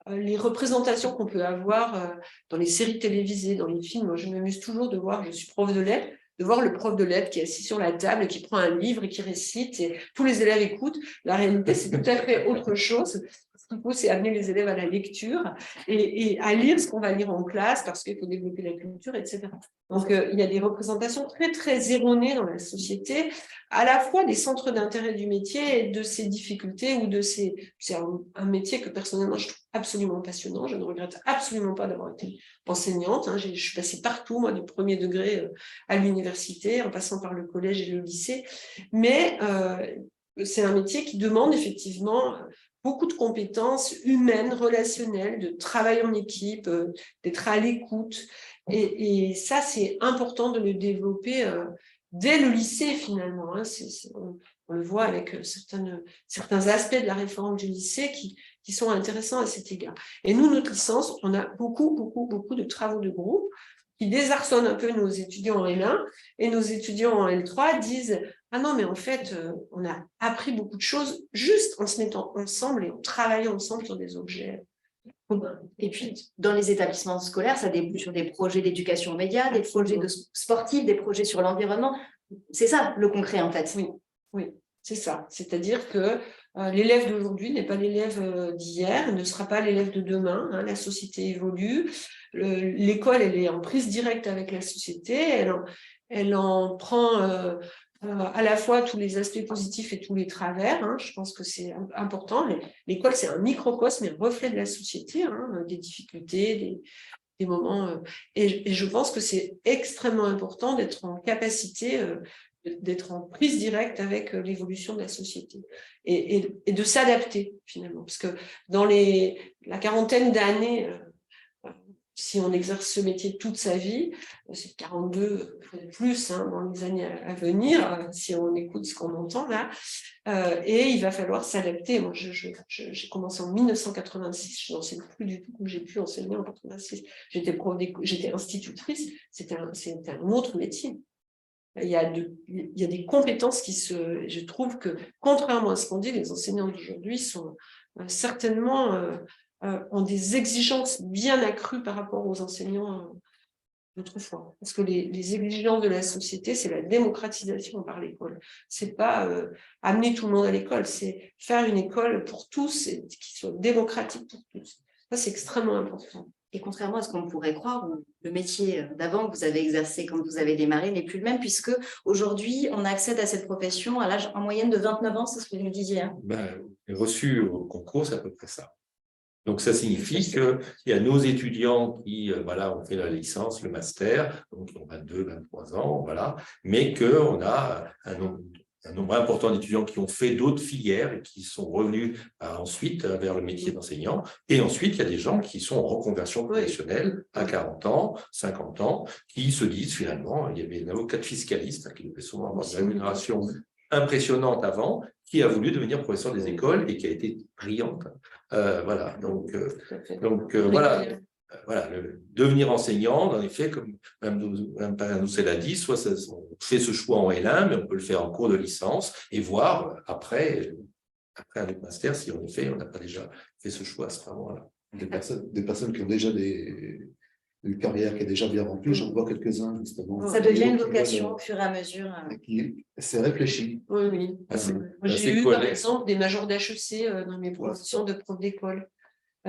S3: Les représentations qu'on peut avoir dans les séries télévisées, dans les films, moi, je m'amuse toujours de voir, je suis prof de lettres, de voir le prof de lettres qui est assis sur la table, qui prend un livre et qui récite, et tous les élèves écoutent. La réalité, c'est tout à fait autre chose. Ce qu'il faut, c'est amener les élèves à la lecture et à lire ce qu'on va lire en classe, parce qu'il faut développer la culture, etc. Donc, il y a des représentations très, très erronées dans la société, à la fois des centres d'intérêt du métier et de ses difficultés, ou de ses... C'est un métier que personnellement, je trouve absolument passionnant. Je ne regrette absolument pas d'avoir été enseignante, hein. Je suis passée partout, moi, du premier degré à l'université, en passant par le collège et le lycée. Mais c'est un métier qui demande effectivement beaucoup de compétences humaines, relationnelles, de travail en équipe, d'être à l'écoute. Et ça, c'est important de le développer dès le lycée, finalement. Hein. On le voit avec certains aspects de la réforme du lycée qui sont intéressants à cet égard. Et nous, notre licence, on a beaucoup de travaux de groupe qui désarçonnent un peu nos étudiants en L1, et nos étudiants en L3 disent « Ah non, mais en fait, on a appris beaucoup de choses juste en se mettant ensemble et en travaillant ensemble sur des objets. »
S1: Et puis, dans les établissements scolaires, ça débouche sur des projets d'éducation aux médias, des projets sportifs, des projets sur l'environnement. C'est ça, le concret, en fait.
S3: Oui, c'est ça. C'est-à-dire que l'élève d'aujourd'hui n'est pas l'élève d'hier, ne sera pas l'élève de demain. Hein, la société évolue. L'école, elle est en prise directe avec la société. Elle en prend à la fois tous les aspects positifs et tous les travers. Hein, je pense que c'est important. L'école, c'est un microcosme et un reflet de la société, hein, des difficultés, des moments. Et je pense que c'est extrêmement important d'être en capacité d'être en prise directe avec l'évolution de la société et de s'adapter finalement. Parce que dans la quarantaine d'années, si on exerce ce métier toute sa vie, c'est 42 plus hein, dans les années à venir, si on écoute ce qu'on entend là, et il va falloir s'adapter. Moi, j'ai commencé en 1986, je n'enseigne plus du tout comme j'ai pu enseigner en 86. J'étais institutrice, c'était un autre métier. Il y a des compétences je trouve que, contrairement à ce qu'on dit, les enseignants d'aujourd'hui sont certainement ont des exigences bien accrues par rapport aux enseignants d'autrefois. Parce que les exigences de la société, c'est la démocratisation par l'école. C'est pas amener tout le monde à l'école, c'est faire une école pour tous et qui soit démocratique pour tous. Ça, c'est extrêmement important.
S1: Et contrairement à ce qu'on pourrait croire, le métier d'avant que vous avez exercé quand vous avez démarré n'est plus le même, puisque aujourd'hui, on accède à cette profession à l'âge en moyenne de 29 ans, c'est ce que vous me disiez. Hein.
S2: Reçu au concours, c'est à peu près ça. Donc, ça signifie qu'il y a nos étudiants qui ont fait la licence, le master, donc ils ont 22, 23 ans, voilà, mais qu'on a un nombre important d'étudiants qui ont fait d'autres filières et qui sont revenus ensuite vers le métier d'enseignant. Et ensuite, il y a des gens qui sont en reconversion professionnelle à 40 ans, 50 ans, qui se disent finalement, il y avait une avocate fiscaliste qui devait souvent avoir une rémunération impressionnante avant, qui a voulu devenir professeur des écoles et qui a été brillante. Voilà, donc devenir enseignant, en effet, comme Mme Pananousset l'a dit, soit on fait ce choix en L1, mais on peut le faire en cours de licence et voir après un master si en effet on n'a pas déjà fait ce choix à ce moment-là.
S4: Des personnes qui ont déjà une carrière qui est déjà bien remplie, j'en vois quelques-uns justement.
S1: Ça devient une vocation au fur et à mesure.
S4: C'est réfléchi.
S3: Oui. Moi, j'ai eu par exemple des majors d'HEC dans mes professions de prof d'école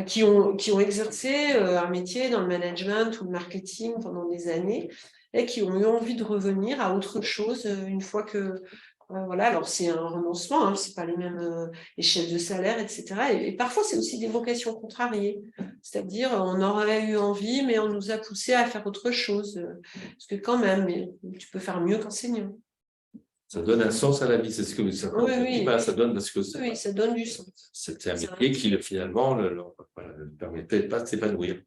S3: qui ont exercé un métier dans le management ou le marketing pendant des années et qui ont eu envie de revenir à autre chose une fois que alors c'est un renoncement, hein, c'est pas les mêmes échelles de salaire, etc. Et parfois c'est aussi des vocations contrariées, c'est-à-dire on aurait eu envie, mais on nous a poussé à faire autre chose, parce que quand même, tu peux faire mieux qu'enseignant.
S2: Ça donne un sens à la vie, c'est ce que ça ça donne parce que
S3: ça donne du sens.
S2: C'est un métier qui finalement ne permettait pas de s'épanouir.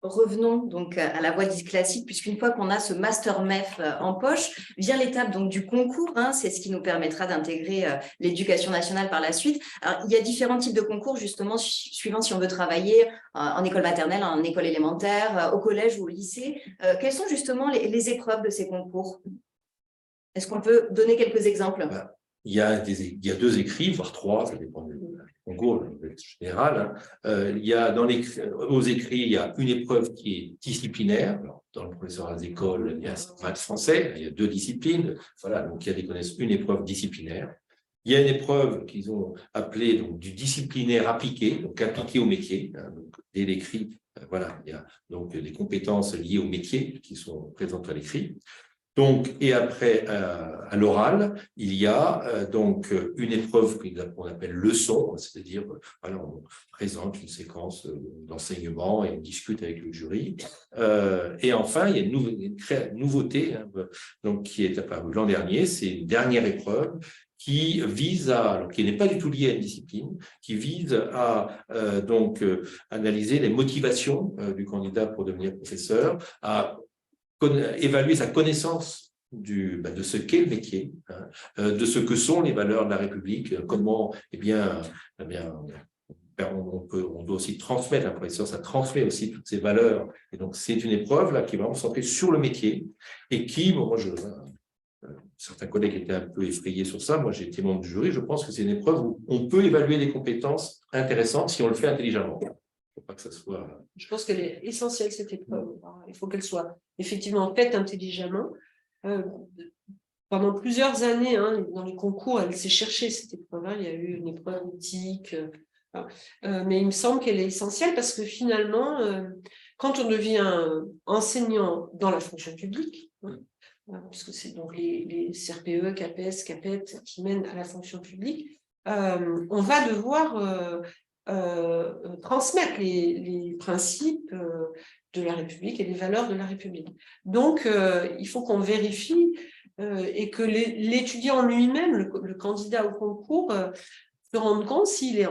S1: Revenons donc à la voie dite classique, puisqu'une fois qu'on a ce master MEF en poche, vient l'étape donc du concours. Hein, c'est ce qui nous permettra d'intégrer l'éducation nationale par la suite. Alors, il y a différents types de concours, justement, suivant si on veut travailler en école maternelle, en école élémentaire, au collège ou au lycée. Quelles sont justement les épreuves de ces concours? Est-ce qu'on peut donner quelques exemples?
S2: Il y a 2 écrits, voire 3, ça dépend du concours général. Il y a aux écrits, il y a une épreuve qui est disciplinaire. Alors, dans le professorat des écoles, il y a maths français, il y a 2 disciplines. Voilà, donc il y a une épreuve disciplinaire. Il y a une épreuve qu'ils ont appelée donc, du disciplinaire appliqué, donc appliqué au métier. Donc, dès l'écrit, il y a donc les compétences liées au métier qui sont présentes à l'écrit. Donc, et après, à l'oral, il y a donc une épreuve qu'on appelle leçon, c'est-à-dire, on présente une séquence d'enseignement et on discute avec le jury. Et enfin, il y a une nouveauté donc, qui est apparue l'an dernier, c'est une dernière épreuve qui vise alors qui n'est pas du tout lié à une discipline, qui vise à analyser les motivations du candidat pour devenir professeur, à évaluer sa connaissance de ce qu'est le métier, de ce que sont les valeurs de la République, comment, on doit aussi transmettre, un professeur, ça transmet aussi toutes ces valeurs. Et donc, c'est une épreuve là, qui est vraiment centrée sur le métier et qui, certains collègues étaient un peu effrayés sur ça. Moi, j'ai été membre du jury. Je pense que c'est une épreuve où on peut évaluer des compétences intéressantes si on le fait intelligemment. Il ne faut pas que ça soit…
S3: Je pense qu'elle est essentielle, cette épreuve. Il faut qu'elle soit effectivement faite intelligemment. Pendant plusieurs années, dans les concours, elle s'est cherchée, cette épreuve. Il y a eu une épreuve éthique. Mais il me semble qu'elle est essentielle parce que finalement, quand on devient enseignant dans la fonction publique, puisque c'est donc les CRPE, CAPES, CAPET qui mènent à la fonction publique, on va devoir transmettre les principes de la République et les valeurs de la République. Donc, il faut qu'on vérifie et que l'étudiant lui-même, le candidat au concours, se rende compte s'il est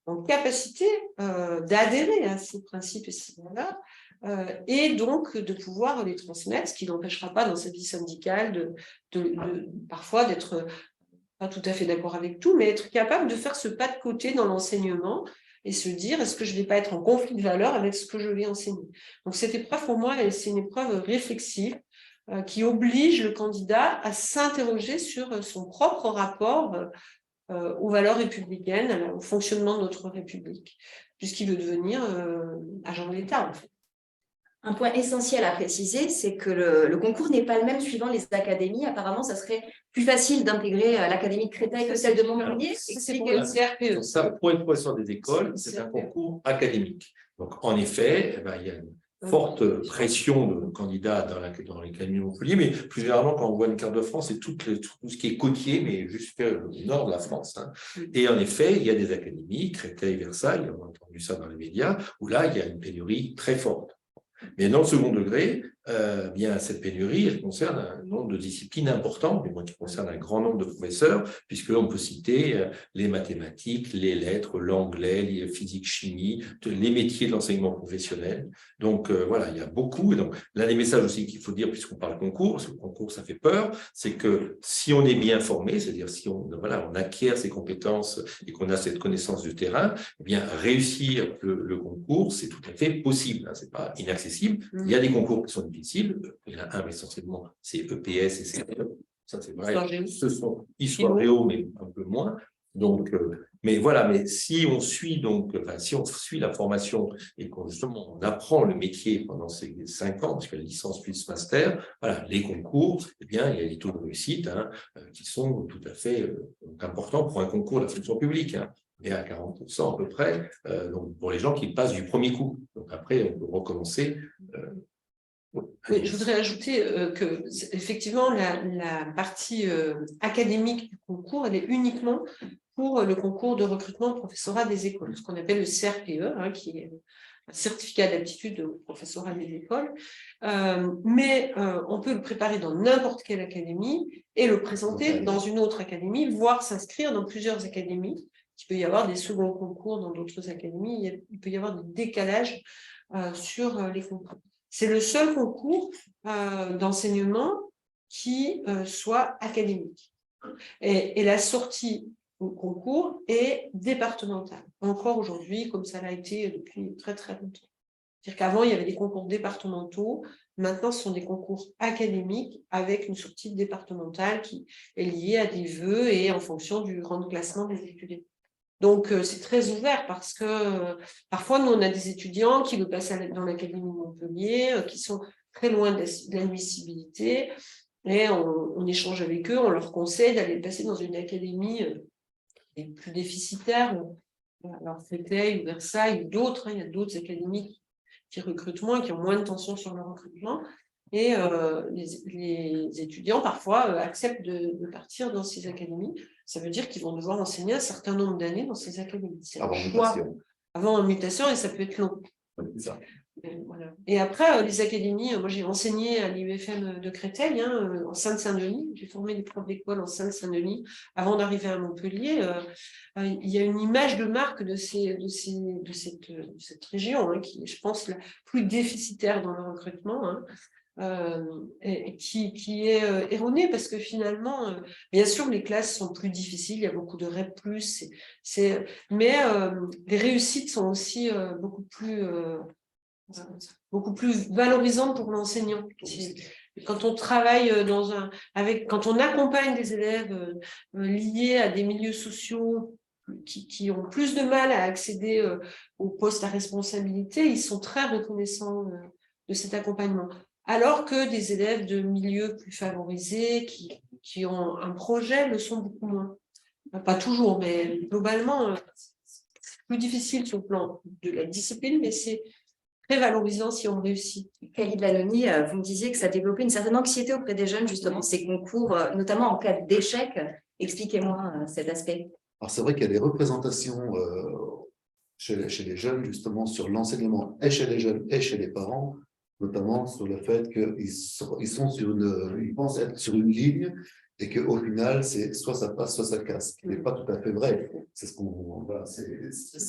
S3: en capacité d'adhérer à ces principes et ces valeurs, et donc de pouvoir les transmettre, ce qui n'empêchera pas dans sa vie syndicale parfois d'être pas tout à fait d'accord avec tout, mais être capable de faire ce pas de côté dans l'enseignement et se dire, est-ce que je ne vais pas être en conflit de valeurs avec ce que je vais enseigner? Donc cette épreuve, pour moi, c'est une épreuve réflexive qui oblige le candidat à s'interroger sur son propre rapport aux valeurs républicaines, au fonctionnement de notre République, puisqu'il veut devenir agent de l'État, en fait.
S1: Un point essentiel à préciser, c'est que le concours n'est pas le même suivant les académies. Apparemment, ça serait plus facile d'intégrer l'académie de Créteil que celle de Montpellier.
S3: C'est pour le CRPE.
S2: Ça, pour être professeur des écoles, c'est un concours académique. Donc, en effet, il y a une forte pression de candidats dans l'académie de Montpellier, mais plus généralement, quand on voit une carte de France, c'est tout ce qui est côtier, mais jusqu'au nord de la France. Et en effet, il y a des académies, Créteil, Versailles, on a entendu ça dans les médias, où là, il y a une pénurie très forte. Mais dans le second degré, bien cette pénurie, elle concerne un nombre de disciplines importantes, mais qui concerne un grand nombre de professeurs, puisqu'on peut citer les mathématiques, les lettres, l'anglais, les physique, chimie, les métiers de l'enseignement professionnel. Donc voilà, il y a beaucoup. Et donc l'un des messages aussi qu'il faut dire, puisqu'on parle concours, parce que le concours ça fait peur, c'est que si on est bien formé, c'est-à-dire si on acquiert ces compétences et qu'on a cette connaissance du terrain, eh bien réussir le concours, c'est tout à fait possible. C'est pas inaccessible. Il y a des concours qui sont difficiles. Il y en a un, mais essentiellement, c'est EPS et CRE. Ça, c'est vrai. Ce sont Histoire Géo, mais un peu moins. Donc, mais voilà, mais si on suit la formation et qu'on justement on apprend le métier pendant ces 5 ans, parce que la licence plus master, voilà, les concours, eh bien, il y a des taux de réussite qui sont tout à fait importants pour un concours de la fonction publique. Et à 40% à peu près, donc pour les gens qui passent du premier coup. Donc après, on peut recommencer.
S3: Oui, je voudrais ajouter que effectivement la partie académique du concours, elle est uniquement pour le concours de recrutement professorat des écoles, ce qu'on appelle le CRPE, qui est un certificat d'aptitude au professorat des écoles. Mais on peut le préparer dans n'importe quelle académie et le présenter dans une autre académie, voire s'inscrire dans plusieurs académies. Il peut y avoir des seconds concours dans d'autres académies, il peut y avoir des décalages sur les concours. C'est le seul concours d'enseignement qui soit académique. Et la sortie au concours est départementale, encore aujourd'hui, comme ça l'a été depuis très très longtemps. C'est-à-dire qu'avant, il y avait des concours départementaux, maintenant ce sont des concours académiques avec une sortie départementale qui est liée à des vœux et en fonction du rang de classement des étudiants. Donc, c'est très ouvert parce que parfois, nous, on a des étudiants qui veulent passer dans l'Académie de Montpellier, qui sont très loin de l'admissibilité, et on échange avec eux, on leur conseille d'aller passer dans une académie plus déficitaire, alors Créteil ou Versailles ou d'autres, il y a d'autres académies qui recrutent moins, qui ont moins de tension sur le recrutement, et les étudiants, parfois, acceptent de partir dans ces académies. Ça veut dire qu'ils vont devoir enseigner un certain nombre d'années dans ces académies. C'est un choix avant mutation et ça peut être long. Voilà. Et après, les académies, moi j'ai enseigné à l'IUFM de Créteil, en Seine-Saint-Denis. J'ai formé des profs d'école en Seine-Saint-Denis avant d'arriver à Montpellier. Il y a une image de marque de cette région, qui est, je pense, la plus déficitaire dans le recrutement, et qui est erronée parce que finalement, bien sûr, les classes sont plus difficiles, il y a beaucoup de REP+, mais les réussites sont aussi beaucoup plus valorisante pour l'enseignant. Quand on travaille quand on accompagne des élèves liés à des milieux sociaux qui ont plus de mal à accéder aux postes à responsabilité, ils sont très reconnaissants de cet accompagnement. Alors que des élèves de milieux plus favorisés, qui ont un projet, le sont beaucoup moins. Pas toujours, mais globalement, c'est plus difficile sur le plan de la discipline, mais c'est très valorisant si on réussit.
S1: Khalid Lannoni, vous me disiez que ça développait une certaine anxiété auprès des jeunes, justement, ces concours, notamment en cas d'échec. Expliquez-moi cet aspect.
S4: Alors, c'est vrai qu'il y a des représentations chez les jeunes, justement, sur l'enseignement, et chez les jeunes et chez les parents, notamment sur le fait ils pensent être sur une ligne et qu'au final, c'est soit ça passe, soit ça casse, ce qui n'est pas tout à fait vrai. C'est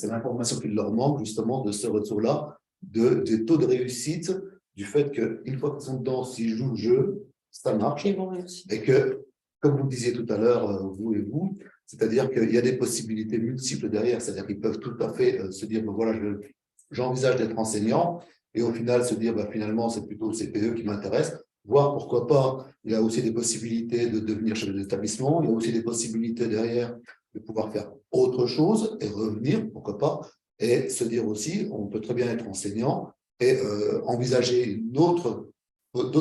S4: l'information qui leur manque, justement, de ce retour-là, des taux de réussite, du fait qu'une fois qu'ils sont dedans, s'ils jouent le jeu, ça marche. Et que, comme vous le disiez tout à l'heure, vous, c'est-à-dire qu'il y a des possibilités multiples derrière, c'est-à-dire qu'ils peuvent tout à fait se dire, voilà, j'envisage d'être enseignant, et au final se dire, finalement, c'est plutôt le CPE qui m'intéresse, voire pourquoi pas, il y a aussi des possibilités de devenir chef d'établissement, il y a aussi des possibilités derrière de pouvoir faire autre chose et revenir, pourquoi pas, et se dire aussi, on peut très bien être enseignant et envisager d'autres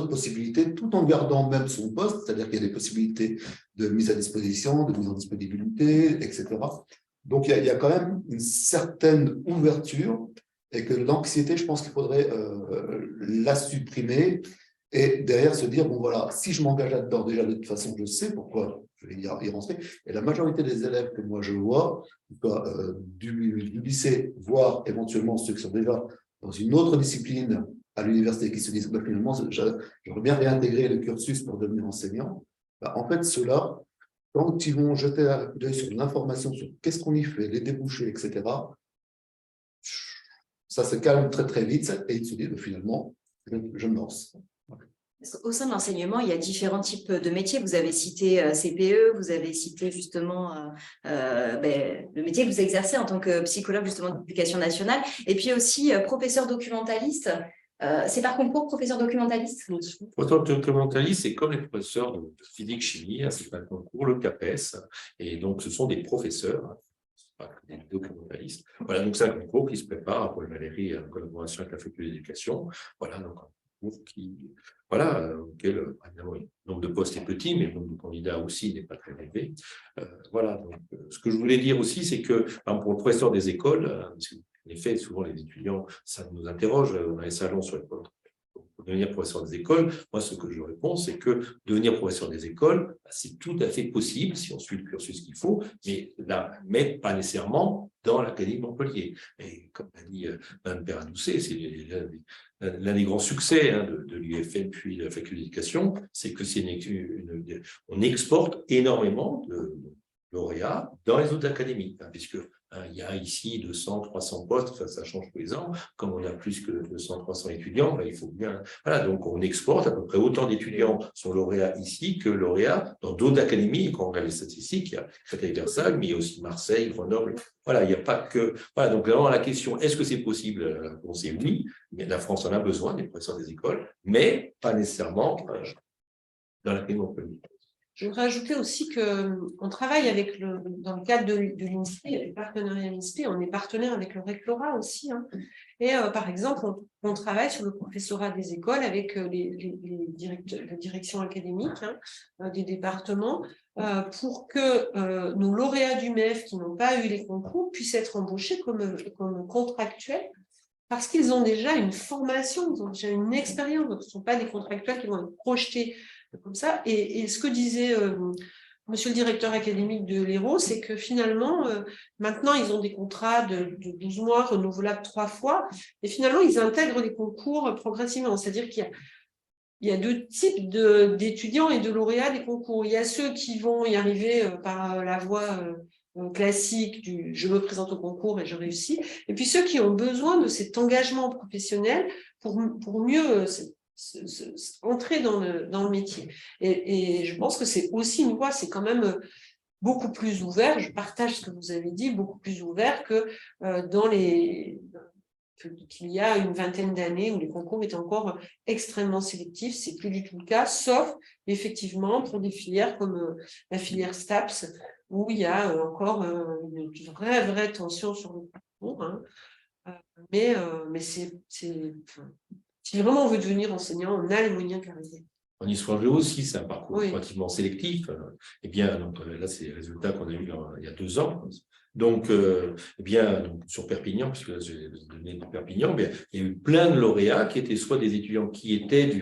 S4: possibilités tout en gardant même son poste, c'est-à-dire qu'il y a des possibilités de mise à disposition, de mise en disponibilité, etc. Donc, il y a quand même une certaine ouverture et que l'anxiété, je pense qu'il faudrait la supprimer et derrière se dire, bon voilà, si je m'engage là-dedans, déjà de toute façon, je sais pourquoi je vais y rentrer. Et la majorité des élèves que moi je vois, du lycée, voire éventuellement ceux qui sont déjà dans une autre discipline à l'université qui se disent, finalement, j'aurais bien réintégré le cursus pour devenir enseignant. En fait, ceux-là, quand ils vont jeter l'œil sur l'information sur qu'est-ce qu'on y fait, les débouchés, etc., ça se calme très très vite et ils se disent, finalement, je me lance.
S1: Au sein de l'enseignement, il y a différents types de métiers. Vous avez cité CPE, vous avez cité justement le métier que vous exercez en tant que psychologue justement d'éducation nationale, et puis aussi professeur documentaliste. C'est par concours professeur documentaliste?
S2: Professeur documentaliste, c'est comme les professeurs de physique, chimie, c'est un concours, le CAPES, et donc ce sont des professeurs, pas des documentalistes. Voilà, donc c'est un concours qui se prépare à Paul Valéry en collaboration avec la faculté d'éducation. Voilà, donc un concours auquel évidemment, le nombre de postes est petit, mais le nombre de candidats aussi n'est pas très élevé. Voilà, donc ce que je voulais dire aussi, c'est que pour le professeur des écoles, en effet, souvent les étudiants, ça nous interroge dans les salons sur les pour devenir professeur des écoles. Moi, ce que je réponds, c'est que devenir professeur des écoles, c'est tout à fait possible si on suit le cursus qu'il faut, mais pas nécessairement dans l'Académie de Montpellier. Et comme l'a dit Mme Perrin-Doucet, c'est l'un des grands succès de l'UFM puis de la faculté d'éducation, c'est que on exporte énormément de lauréats dans les autres académies, puisque il y a ici 200, 300 postes, ça change tous les ans. Comme on a plus que 200, 300 étudiants, il faut bien. Voilà, donc on exporte à peu près autant d'étudiants sont lauréats ici que lauréats dans d'autres académies. Quand on regarde les statistiques, il y a Créteil-Versailles, mais il y a aussi Marseille, Grenoble. Voilà, il n'y a pas que. Voilà, donc vraiment la question, est-ce que c'est possible? La réponse est oui. Mais la France en a besoin des professeurs des écoles, mais pas nécessairement dans l'académie de Montpellier.
S3: Je voudrais ajouter aussi qu'on travaille dans le cadre de l'INSPE, du partenariat INSPE, on est partenaire avec le rectorat aussi. Et par exemple, on travaille sur le professorat des écoles avec la direction académique des départements pour que nos lauréats du MEF qui n'ont pas eu les concours puissent être embauchés comme contractuels parce qu'ils ont déjà une formation, ils ont déjà une expérience, donc ce ne sont pas des contractuels qui vont être projetés comme ça. Et ce que disait monsieur le directeur académique de l'Hérault, c'est que finalement, maintenant, ils ont des contrats de 12 mois renouvelables 3 fois, et finalement, ils intègrent les concours progressivement. C'est-à-dire qu'il y a 2 types d'étudiants et de lauréats des concours. Il y a ceux qui vont y arriver par la voie classique du « je me présente au concours et je réussis », et puis ceux qui ont besoin de cet engagement professionnel pour mieux entrer dans le métier. Et je pense que c'est aussi une voie, c'est quand même beaucoup plus ouvert, je partage ce que vous avez dit, beaucoup plus ouvert que qu'il y a une vingtaine d'années où les concours étaient encore extrêmement sélectifs. C'est plus du tout le cas, sauf effectivement pour des filières comme la filière STAPS, où il y a encore une vraie tension sur le parcours. Hein. Mais si vraiment on veut devenir enseignant, on a les moyens de l'arriver.
S2: En histoire géo aussi, c'est un parcours relativement sélectif. Eh bien, donc, là, c'est les résultats qu'on a eu il y a 2 ans. Donc, eh bien, donc, sur Perpignan, puisque j'ai donné de Perpignan, bien, il y a eu plein de lauréats qui étaient soit des étudiants qui étaient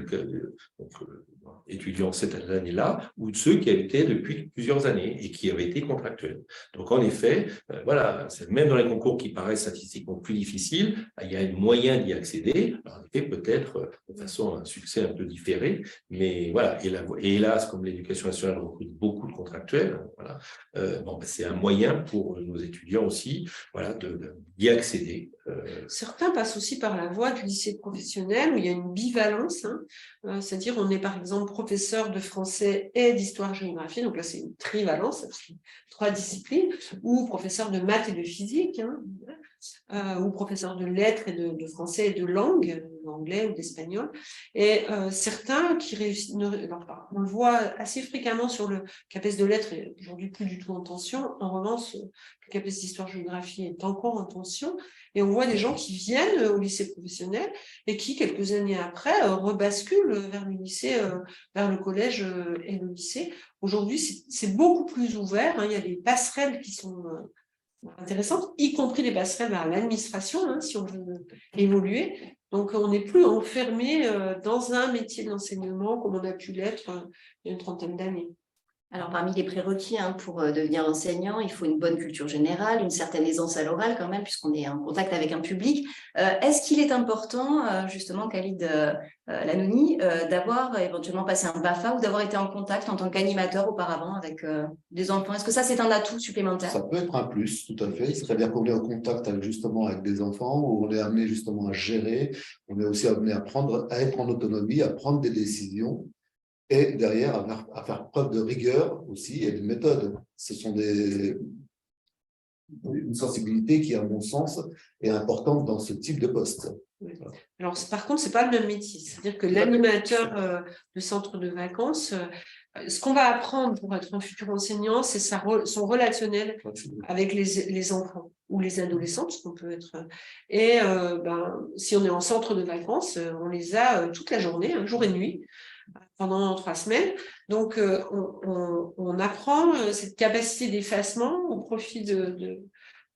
S2: étudiants cette année-là, ou de ceux qui avaient été depuis plusieurs années et qui avaient été contractuels. Donc, en effet, voilà, même dans les concours qui paraissent statistiquement plus difficiles, il y a un moyen d'y accéder. Alors, en effet, peut-être de façon un succès un peu différé, mais voilà. Et hélas, comme l'Éducation nationale recrute beaucoup de contractuels, voilà, c'est un moyen pour nos étudiants aussi, voilà, d'y accéder.
S3: Certains passent aussi par la voie du lycée professionnel où il y a une bivalence, hein, c'est-à-dire on est par exemple professeur de français et d'histoire-géographie, donc là c'est une trivalence, 3 disciplines, ou professeur de maths et de physique, hein, ou professeur de lettres et de français et de langue, d'anglais ou d'espagnol, et certains qui réussissent, on le voit assez fréquemment sur le CAPES de lettres, et aujourd'hui plus du tout en tension, en revanche le CAPES d'histoire-géographie est encore en tension, et on voit des gens qui viennent au lycée professionnel et qui, quelques années après, rebasculent vers le lycée, vers le collège et le lycée. Aujourd'hui, c'est beaucoup plus ouvert, hein, il y a des passerelles qui sont intéressantes, y compris des passerelles vers l'administration, hein, si on veut évoluer. Donc, on n'est plus enfermé dans un métier d'enseignement comme on a pu l'être il y a une 30aine d'années.
S1: Alors, parmi les prérequis pour devenir enseignant, il faut une bonne culture générale, une certaine aisance à l'oral quand même, puisqu'on est en contact avec un public. Est-ce qu'il est important, justement, Khalid Lanouni, d'avoir éventuellement passé un BAFA ou d'avoir été en contact en tant qu'animateur auparavant avec des enfants? Est-ce que ça, c'est un atout supplémentaire?
S4: Ça peut être un plus, tout à fait. C'est-à-dire qu'on est en contact avec des enfants, où on est amené justement à gérer, on est aussi amené à être en autonomie, à prendre des décisions. Et derrière, à faire preuve de rigueur aussi et de méthode. Ce sont une sensibilité qui, à mon sens, est importante dans ce type de poste.
S3: Oui. Alors, par contre, ce n'est pas le même métier. C'est-à-dire que l'animateur de centre de vacances, ce qu'on va apprendre pour être un futur enseignant, c'est son relationnel avec les enfants ou les adolescents, parce qu'on peut être… Et si on est en centre de vacances, on les a toute la journée, jour et nuit, pendant 3 semaines. Donc, on apprend cette capacité d'effacement au profit de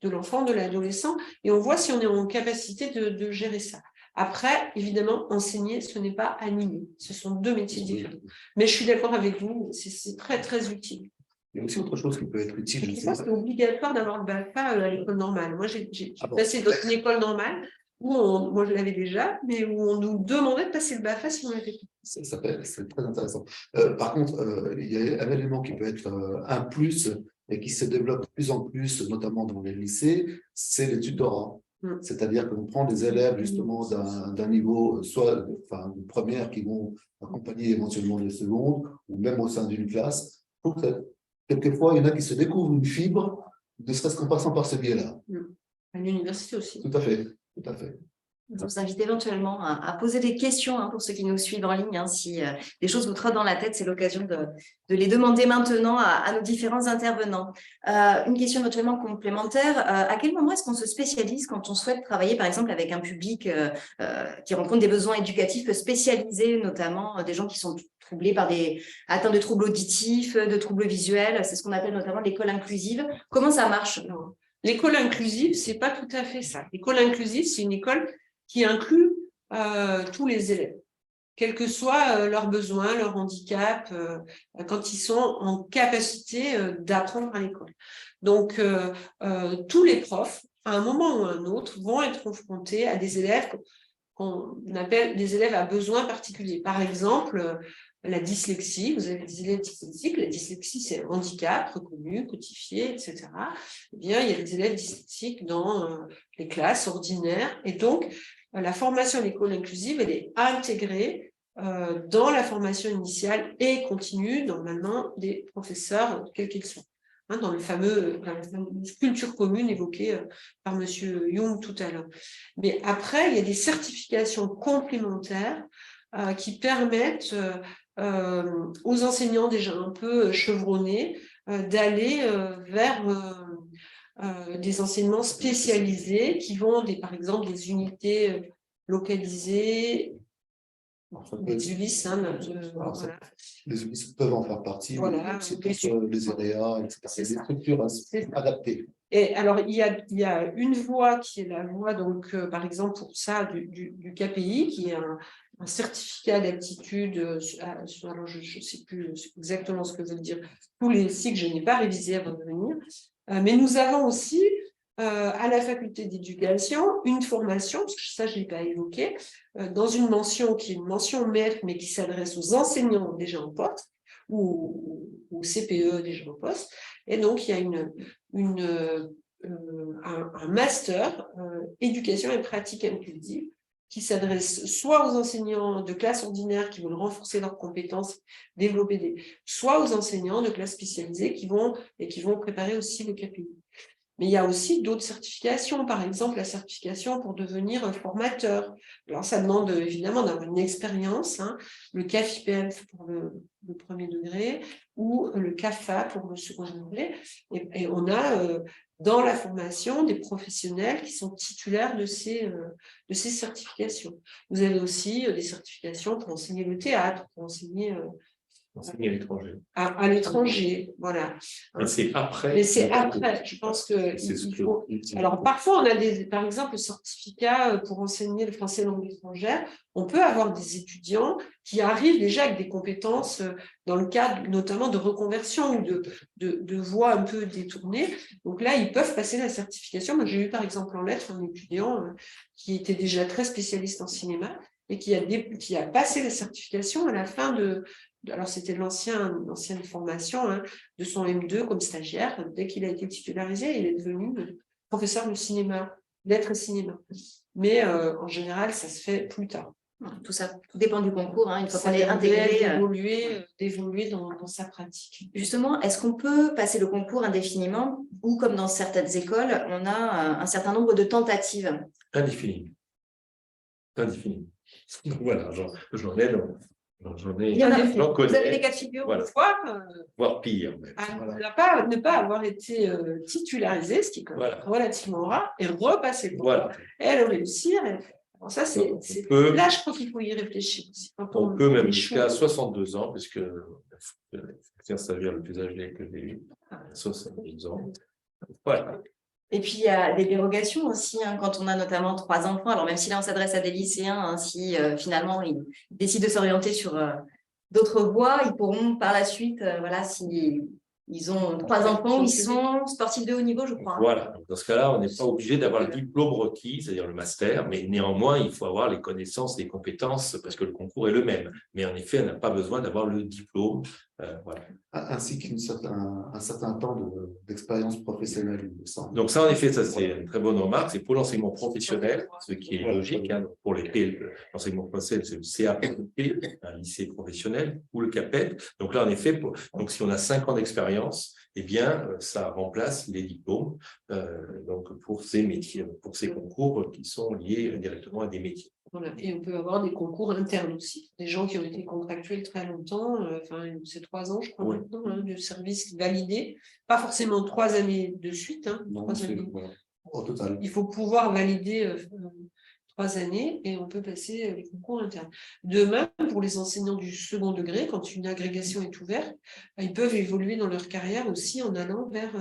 S3: l'enfant, de l'adolescent, et on voit si on est en capacité de gérer ça. Après, évidemment, enseigner, ce n'est pas animer. Ce sont 2 métiers différents. Mais je suis d'accord avec vous, c'est très, très utile.
S4: Il y a aussi autre chose qui peut être utile.
S3: Je pense que c'est obligatoire d'avoir le BAFA à l'école normale. Moi, j'ai passé dans une école normale, moi je l'avais déjà, mais où on nous demandait de passer le BAFA si on l'avait fait.
S4: C'est très intéressant. Par contre, il y a un élément qui peut être un plus et qui se développe de plus en plus, notamment dans les lycées, c'est le tutorat. C'est-à-dire qu'on prend des élèves justement d'un niveau, soit de première, qui vont accompagner éventuellement des secondes, ou même au sein d'une classe. Quelquefois, il y en a qui se découvrent une fibre, ne serait-ce qu'en passant par ce biais-là.
S3: À l'université aussi.
S4: Tout à fait, tout à fait.
S1: Je vous invite éventuellement à poser des questions pour ceux qui nous suivent en ligne. Si des choses vous trottent dans la tête, c'est l'occasion de les demander maintenant à nos différents intervenants. Une question éventuellement complémentaire. À quel moment est-ce qu'on se spécialise quand on souhaite travailler, par exemple, avec un public qui rencontre des besoins éducatifs spécialisés, notamment des gens qui sont troublés par des atteintes de troubles auditifs, de troubles visuels? C'est ce qu'on appelle notamment l'école inclusive. Comment ça marche?
S3: L'école inclusive, c'est pas tout à fait ça. L'école inclusive, c'est une école qui inclut tous les élèves. quels que soient leurs besoins, leurs handicaps, quand ils sont en capacité d'apprendre à l'école. Donc, tous les profs, à un moment ou à un autre, vont être confrontés à des élèves qu'on appelle des élèves à besoins particuliers. Par exemple, la dyslexie, vous avez des élèves dyslexiques, la dyslexie c'est un handicap reconnu, codifié, etc. Eh bien, il y a des élèves dyslexiques dans les classes ordinaires, et donc la formation à l'école inclusive, elle est intégrée dans la formation initiale et continue, normalement, des professeurs, quels qu'ils soient. Dans la fameuse culture commune évoquée par M. Young tout à l'heure. Mais après, il y a des certifications complémentaires qui permettent aux enseignants déjà un peu chevronnés d'aller vers des enseignements spécialisés qui vont, par exemple, des unités localisées, des ULIS, voilà.
S4: Les ULIS peuvent en faire partie,
S3: voilà,
S4: les EREA, etc. C'est des structures adaptées.
S3: Et alors, il y a une voie qui est la voie, donc, par exemple, pour ça, du KPI, qui est un certificat d'aptitude, alors je ne sais plus exactement ce que veut dire tous les cycles, je n'ai pas révisé avant de venir, mais nous avons aussi, à la faculté d'éducation, une formation, parce que ça, je ne l'ai pas évoqué, dans une mention qui est une mention maître, mais qui s'adresse aux enseignants déjà en poste, ou CPE déjà en poste, et donc il y a un master éducation et pratique inclusive qui s'adresse soit aux enseignants de classe ordinaire qui veulent renforcer leurs compétences, développer soit aux enseignants de classe spécialisée qui vont préparer aussi le KPI. Mais il y a aussi d'autres certifications, par exemple la certification pour devenir formateur. Alors ça demande évidemment d'avoir une expérience, le CAF-IPF pour le premier degré ou le CAFA pour le second degré. Et on a dans la formation des professionnels qui sont titulaires de ces certifications. Vous avez aussi des certifications pour enseigner le théâtre, pour enseigner
S2: à l'étranger.
S3: À l'étranger, voilà.
S2: Mais c'est après.
S3: Mais c'est après. Je pense que. Alors, parfois, on a par exemple, le certificat pour enseigner le français langue étrangère. On peut avoir des étudiants qui arrivent déjà avec des compétences dans le cadre notamment de reconversion ou de voies un peu détournées. Donc là, ils peuvent passer la certification. Moi, j'ai eu par exemple en lettres un étudiant qui était déjà très spécialiste en cinéma et qui a passé la certification à la fin alors c'était l'ancienne formation de son M2 comme stagiaire. Dès qu'il a été titularisé, il est devenu professeur de cinéma, lettres et cinéma. Mais en général, ça se fait plus tard.
S1: Tout ça, tout dépend du concours, une fois
S3: Ça
S1: qu'on est intégré.
S3: D'évoluer dans sa pratique.
S1: Justement, est-ce qu'on peut passer le concours indéfiniment ou, comme dans certaines écoles, on a un certain nombre de tentatives?
S2: Indéfini. Indéfini. Voilà, j'en ai.
S1: Il y en a. Vous avez des cas de figure,
S2: voilà. Voire pire.
S3: Ne pas avoir été titularisé, ce qui est relativement rare, et repasser le concours, et le réussir. Alors ça, là, je crois qu'il faut y réfléchir aussi.
S2: On peut même jusqu'à 62 ans, puisque ça veut dire le plus âgé que j'ai eu, 62 ans. Voilà.
S1: Et puis, il y a des dérogations aussi, quand on a notamment 3 enfants. Alors, même si là, on s'adresse à des lycéens, si finalement, ils décident de s'orienter sur d'autres voies, ils pourront par la suite, s'ils ont 3 enfants, ils sont sportifs de haut niveau, je crois.
S2: Voilà. Donc, dans ce cas-là, on n'est pas obligé d'avoir le diplôme requis, c'est-à-dire le master, mais néanmoins, il faut avoir les connaissances, les compétences, parce que le concours est le même. Mais en effet, on n'a pas besoin d'avoir le diplôme. Voilà.
S4: Ainsi qu'un certain temps d'expérience professionnelle, il me semble.
S2: Donc ça, en effet, ça c'est une très bonne remarque. C'est pour l'enseignement professionnel, ce qui est logique. Pour l'enseignement professionnel, c'est le CAP, un lycée professionnel, ou le CAPET. Donc là, en effet, donc si on a 5 ans d'expérience, eh bien, ça remplace les diplômes donc pour ces métiers, pour ces concours qui sont liés directement à des métiers.
S3: Voilà. Et on peut avoir des concours internes aussi. Des gens qui ont été contractuels très longtemps, c'est 3 ans, je crois, maintenant, de service validé. Pas forcément 3 années de suite.
S4: Non,
S3: 3 années.
S4: Au total.
S3: Il faut pouvoir valider 3 années et on peut passer les concours internes. De même, pour les enseignants du second degré, quand une agrégation est ouverte, ils peuvent évoluer dans leur carrière aussi en allant vers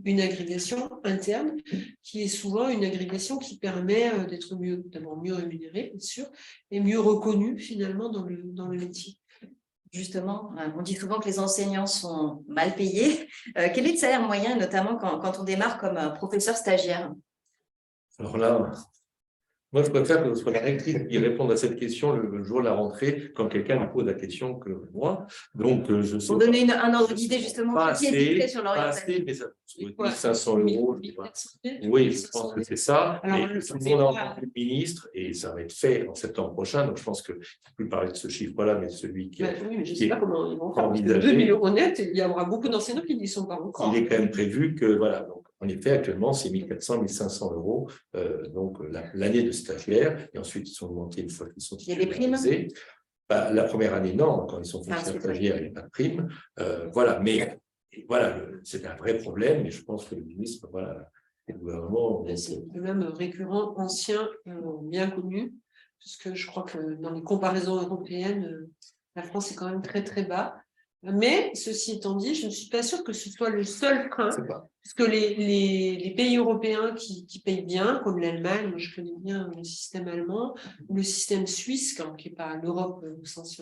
S3: une agrégation interne, qui est souvent une agrégation qui permet d'être d'abord mieux rémunéré, bien sûr, et mieux reconnu finalement dans le métier.
S1: Justement, on dit souvent que les enseignants sont mal payés. Quel est le salaire moyen, notamment quand on démarre comme professeur stagiaire?
S2: Alors là, moi, je préfère que ce soit la rectrice qui réponde à cette question le jour de la rentrée, quand quelqu'un me pose la question que moi. Donc, je sais
S1: pour donner un ordre d'idée, justement, qui est discret sur l'orientation.
S2: mais ça, 1500 euros. Oui, je pense que c'est ça.
S3: Alors,
S2: et tout le monde a entendu le ministre, et ça va être fait en septembre prochain. Donc, je pense qu'il ne faut plus parler de ce chiffre-là, mais celui qui est.
S3: Oui, mais je ne sais pas comment ils vont faire. Parce que
S2: envisagé.
S3: 2 000 € net, il y aura beaucoup d'enseignants qui n'y sont pas encore.
S2: Il est quand même prévu que, voilà, donc, en effet, actuellement, c'est 1 400, 1 500 euros, donc l'année de stagiaire, et ensuite ils sont augmentés une fois qu'ils sont
S1: Il y a des primes?
S2: La première année, non, quand ils sont fonctionnaires stagiaires, il n'y a pas de prime. Voilà, mais voilà, c'est un vrai problème, et je pense que le ministre, voilà, le gouvernement.
S3: C'est même récurrent, ancien, bien connu, puisque je crois que dans les comparaisons européennes, la France est quand même très très bas. Mais ceci étant dit, je ne suis pas sûre que ce soit le seul frein, puisque les pays européens qui payent bien, comme l'Allemagne, je connais bien le système allemand, ou le système suisse, qui n'est pas l'Europe au sens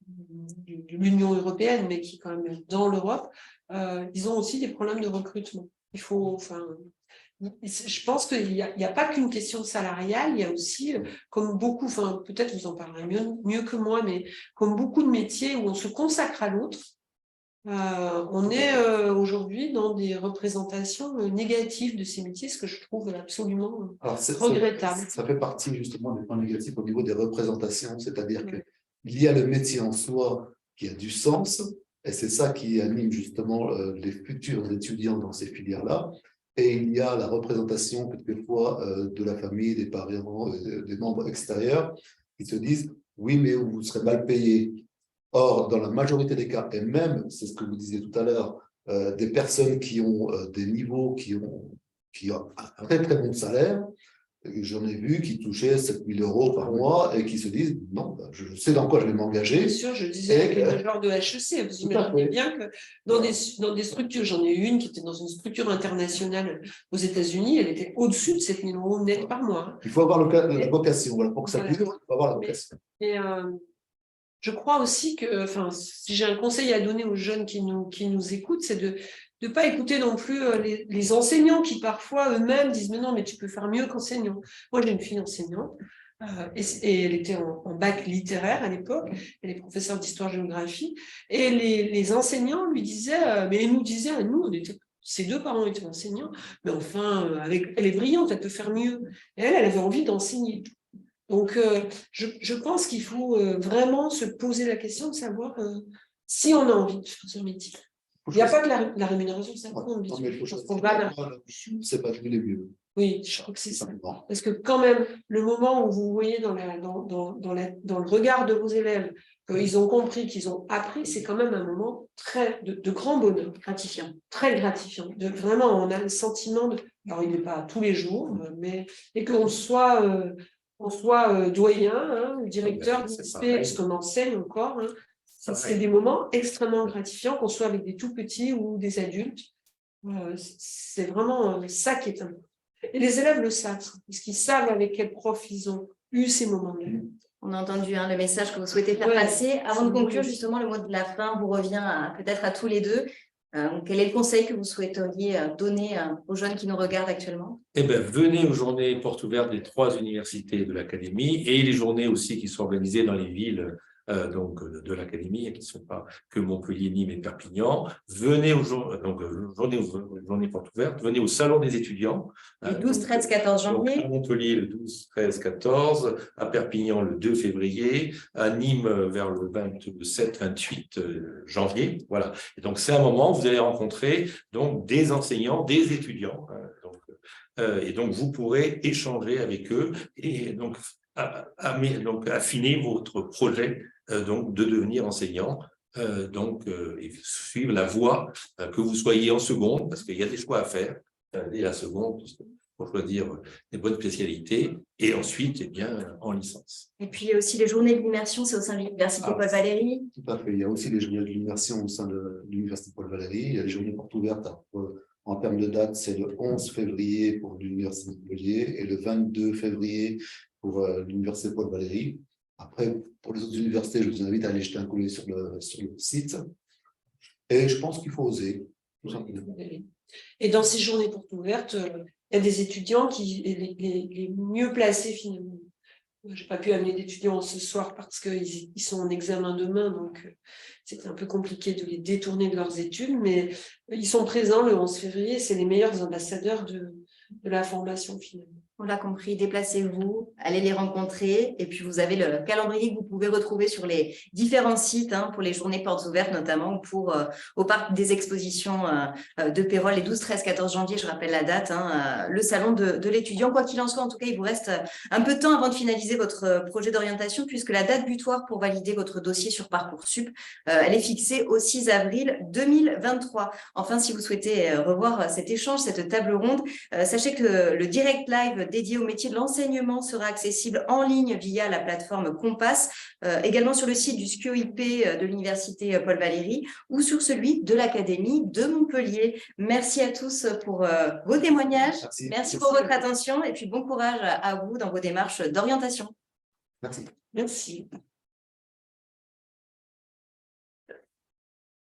S3: de l'Union européenne, mais qui est quand même dans l'Europe, ils ont aussi des problèmes de recrutement. Je pense qu'il n'y a pas qu'une question salariale, il y a aussi, comme beaucoup, peut-être vous en parlerez mieux que moi, mais comme beaucoup de métiers où on se consacre à l'autre, on est aujourd'hui dans des représentations négatives de ces métiers, ce que je trouve absolument regrettable.
S4: Ça fait partie justement des points négatifs au niveau des représentations, c'est-à-dire qu'il y a le métier en soi qui a du sens, et c'est ça qui anime justement les futurs étudiants dans ces filières-là. Et il y a la représentation, quelquefois, de la famille, des parents, des membres extérieurs, qui se disent « oui, mais vous serez mal payé ». Or, dans la majorité des cas, et même, c'est ce que vous disiez tout à l'heure, des personnes qui ont des niveaux, qui ont un très très bon salaire, j'en ai vu qui touchaient 7 000 € par mois et qui se disent « non, je sais dans quoi je vais m'engager ».
S3: Bien sûr, je disais avec les majors de HEC, vous imaginez bien que dans des structures, j'en ai eu une qui était dans une structure internationale aux États-Unis, elle était au-dessus de 7 000 € net par mois.
S4: Il faut avoir la vocation, voilà, pour que ça puisse, il faut avoir la vocation.
S3: Et je crois aussi que, si j'ai un conseil à donner aux jeunes qui nous écoutent, c'est de ne pas écouter non plus les enseignants qui parfois eux-mêmes disent « mais non, mais tu peux faire mieux qu'enseignant ». Moi, j'ai une fille enseignante et elle était en bac littéraire à l'époque, elle est professeure d'histoire-géographie, et les enseignants lui disaient, mais ils nous disaient, nous, ses 2 parents étaient enseignants, mais enfin, elle est brillante, elle peut faire mieux. Et elle avait envie d'enseigner. Donc, je pense qu'il faut vraiment se poser la question de savoir si on a envie de faire ce métier. Il n'y a pas que la rémunération, ça compte.
S4: C'est pas tous les mieux.
S3: Oui, je crois que c'est ça. Parce que quand même, le moment où vous voyez dans le regard de vos élèves qu'ils ont compris, qu'ils ont appris, c'est quand même un moment de grand bonheur, gratifiant, très gratifiant. Vraiment, on a le sentiment alors il n'est pas tous les jours, et qu'on soit doyen, ou directeur d'ISP, parce qu'on enseigne encore. C'est des moments extrêmement gratifiants, qu'on soit avec des tout petits ou des adultes. C'est vraiment ça qui est important. Et les élèves le savent, parce qu'ils savent avec quel prof ils ont eu ces moments-là.
S1: On a entendu le message que vous souhaitez faire passer. Avant de conclure, justement, le mot de la fin vous revient peut-être à tous les deux. Quel est le conseil que vous souhaiteriez donner aux jeunes qui nous regardent actuellement?
S2: Eh bien, venez aux journées portes ouvertes des 3 universités de l'Académie et les journées aussi qui sont organisées dans les villes donc de l'Académie, qui ne sont pas que Montpellier, Nîmes et Perpignan. Venez aux journées portes ouvertes, venez au Salon des étudiants.
S1: Le 12, 13, 14 janvier.
S2: À Montpellier, le 12, 13, 14. À Perpignan, le 2 février. À Nîmes, vers le 27, 28 janvier. Voilà. Et donc, c'est un moment où vous allez rencontrer donc, des enseignants, des étudiants. Et donc, vous pourrez échanger avec eux et donc affiner votre projet donc de devenir enseignant et suivre la voie que vous soyez en seconde, parce qu'il y a des choix à faire. Et la seconde, pour choisir les bonnes spécialités et ensuite, en licence.
S1: Et puis, il y a aussi les journées de l'immersion, c'est au sein de l'Université Paul Valéry.
S4: Tout à fait. Il y a aussi les journées de l'immersion au sein de l'Université Paul Valéry. Il y a les journées portes ouvertes. En termes de date, c'est le 11 février pour l'Université de Montpellier et le 22 février pour l'Université Paul Valéry. Après, pour les autres universités, je vous invite à aller jeter un coup d'œil sur le site. Et je pense qu'il faut oser, tout simplement.
S3: Et dans ces journées portes ouvertes, il y a des étudiants les mieux placés finalement. Je n'ai pas pu amener d'étudiants ce soir parce qu'ils sont en examen demain, donc c'était un peu compliqué de les détourner de leurs études, mais ils sont présents le 11 février, c'est les meilleurs ambassadeurs de la formation finalement.
S1: On l'a compris, déplacez-vous, allez les rencontrer et puis vous avez le calendrier que vous pouvez retrouver sur les différents sites pour les journées portes ouvertes notamment pour au parc des expositions de Pérols les 12, 13, 14 janvier, je rappelle la date, le salon de l'étudiant. Quoi qu'il en soit, en tout cas, il vous reste un peu de temps avant de finaliser votre projet d'orientation puisque la date butoir pour valider votre dossier sur Parcoursup, elle est fixée au 6 avril 2023. Enfin, si vous souhaitez revoir cet échange, cette table ronde, sachez que le direct live dédié au métier de l'enseignement sera accessible en ligne via la plateforme Compass, également sur le site du SCIO-IP de l'Université Paul Valéry ou sur celui de l'Académie de Montpellier. Merci à tous pour vos témoignages. Merci pour votre attention et puis bon courage à vous dans vos démarches d'orientation.
S4: Merci.
S3: Merci.